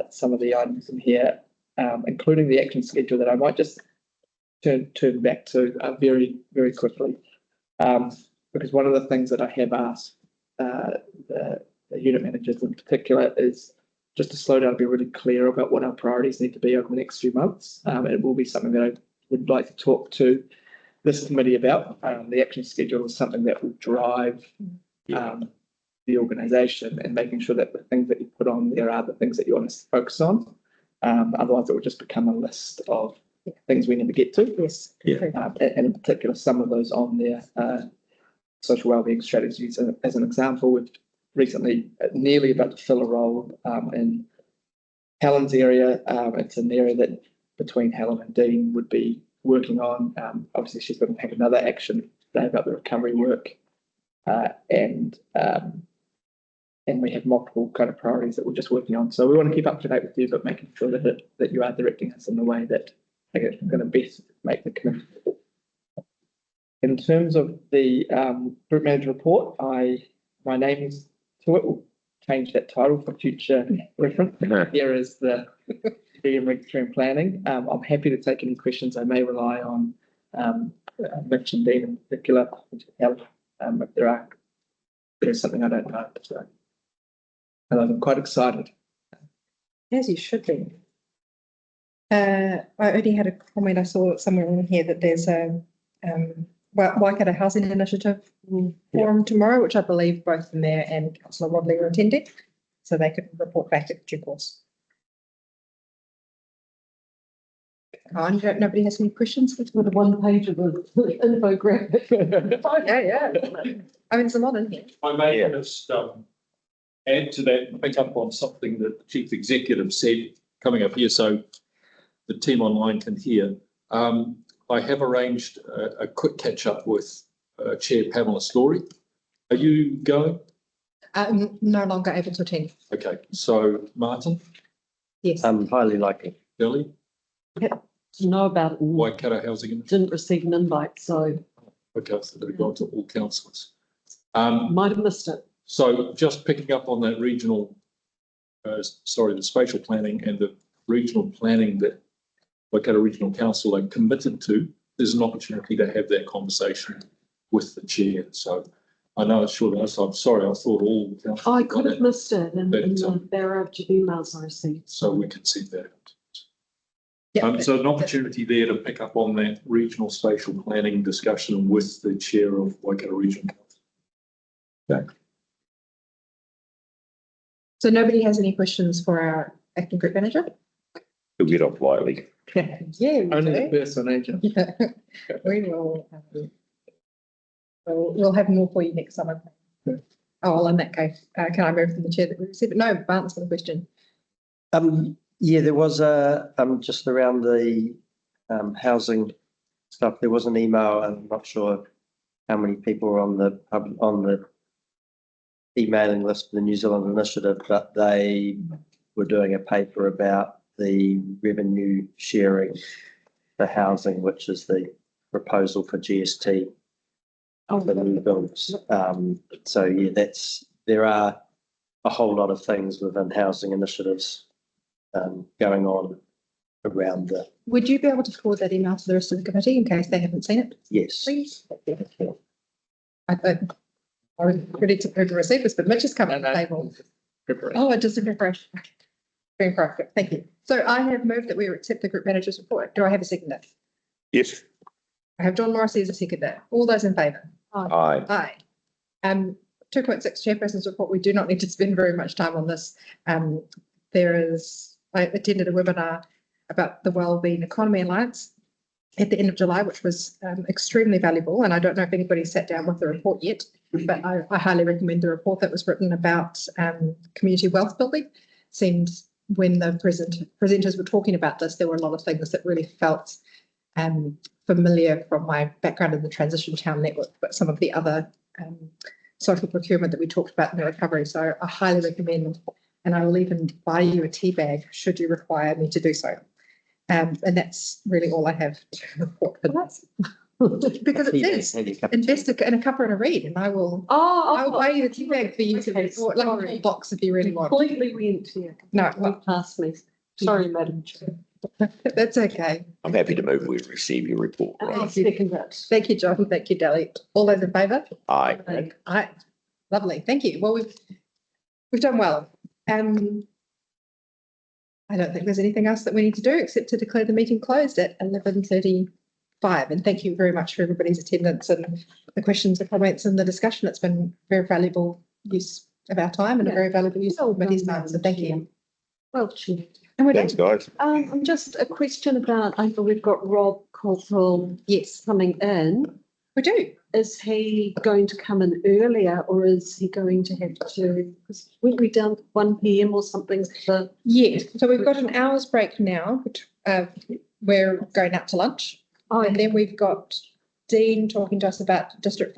some of the items in here, including the action schedule that I might just turn back to very, very quickly. Because one of the things that I have asked the unit managers in particular is just to slow down and be really clear about what our priorities need to be over the next few months. It will be something that I would like to talk to this committee about. The action schedule is something that will drive the organisation, and making sure that the things that you put on there are the things that you want to focus on. Otherwise, it will just become a list of things we never get to. Yes. And in particular, some of those on there, social wellbeing strategies. As an example, we've recently nearly about to fill a role in Helen's area. It's an area that between Helen and Dean would be working on. Obviously, she's going to have another action today about the recovery work, and we have multiple kind of priorities that we're just working on. So we want to keep up to date with you, but making sure that you are directing us in the way that I think it's going to best make the commitment. In terms of the group manager report, my name is to it. We'll change that title for future reference. Here is the DM regulatory and planning. I'm happy to take any questions. I may rely on Mitch and Dean in particular to help if there's something I don't know. So, and I'm quite excited. As you should be. I only had a comment. I saw somewhere in here that there's a Waikato Housing Initiative forum tomorrow, which I believe both the Mayor and Councillor Wadley are attending, so they could report back at due course. Nobody has any questions? With a one page of an infographic. Yeah. I mean, there's a lot in here. I may just add to that and pick up on something that the Chief Executive said coming up here so the team online can hear. I have arranged a quick catch up with Chair Pamela Story. Are you going? I'm no longer able to attend. Okay, so Martin, Yes. Highly likely. Billy, To know about it and Waikato Housing. didn't receive an invite, so Okay, so they've gone to all councillors. might have missed it. So just picking up on that regional, the spatial planning and the regional planning that Waikato Regional Council are committed to, there's an opportunity to have that conversation with the chair. So I know it's short, so I'm sorry, I thought all. I could have missed it in But, the barrage of emails I received. So we can see that. Yeah. So an opportunity there to pick up on that regional spatial planning discussion with the chair of Waikato Regional Council. Okay. So nobody has any questions for our acting group manager? You'll get off lightly. Yeah, we Only do. the personation. Yeah, we will. We'll have more for you next summer. Oh, well, in that case, can I move from the chair that we received? No, answer the question. Yeah, there was just around the housing stuff. There was an email. I'm not sure how many people are on the emailing list for the New Zealand Initiative, but they were doing a paper about the revenue sharing for housing, which is the proposal for GST for new builds. So yeah, there are a whole lot of things within housing initiatives going on around the. Would you be able to forward that email to the rest of the committee in case they haven't seen it? Yes. Please. I was ready to receive this, but Mitch has come to the table. Oh, it doesn't refresh. Very perfect. Thank you. So I have moved that we accept the group manager's report. Do I have a seconder? Yes. I have John Morrissey as a seconder. All those in favour? Aye. Aye. 2.6 Chairpersons Report. We do not need to spend very much time on this. I attended a webinar about the Wellbeing Economy Alliance at the end of July, which was extremely valuable. And I don't know if anybody sat down with the report yet, but I highly recommend the report that was written about community wealth building. Seemed when the presenters were talking about this, there were a lot of things that really felt familiar from my background in the Transition Town Network, but some of the other social procurement that we talked about in the recovery. So I highly recommend, and I will even buy you a tea bag should you require me to do so. And that's really all I have to report for that. Because it says invest in a cuppa and a read, and I will. I'll buy you the tea bag for you to report, like a full box if you really want. Completely went here. No, Went past me. Sorry, Madam Chair. That's okay. I'm happy to move. We receive your report. I'll Right. second that. Thank you, John. Thank you, Deli. All those in favour? Aye. Aye. Lovely. Thank you. Well, we've done well. I don't think there's anything else that we need to do except to declare the meeting closed at 11:35. And thank you very much for everybody's attendance and the questions, the comments and the discussion. It's been very valuable use of our time and a very valuable use of committee's time. So thank you. Well, Chair. And we're Thanks, done. guys. Just a question about, I know we've got Rob Corporal, Yes, coming in. we do. Is he going to come in earlier or is he going to have to, because weren't we down to 1 PM or something? Yes. So we've got an hour's break now. We're going out to lunch. And then we've got Dean talking to us about district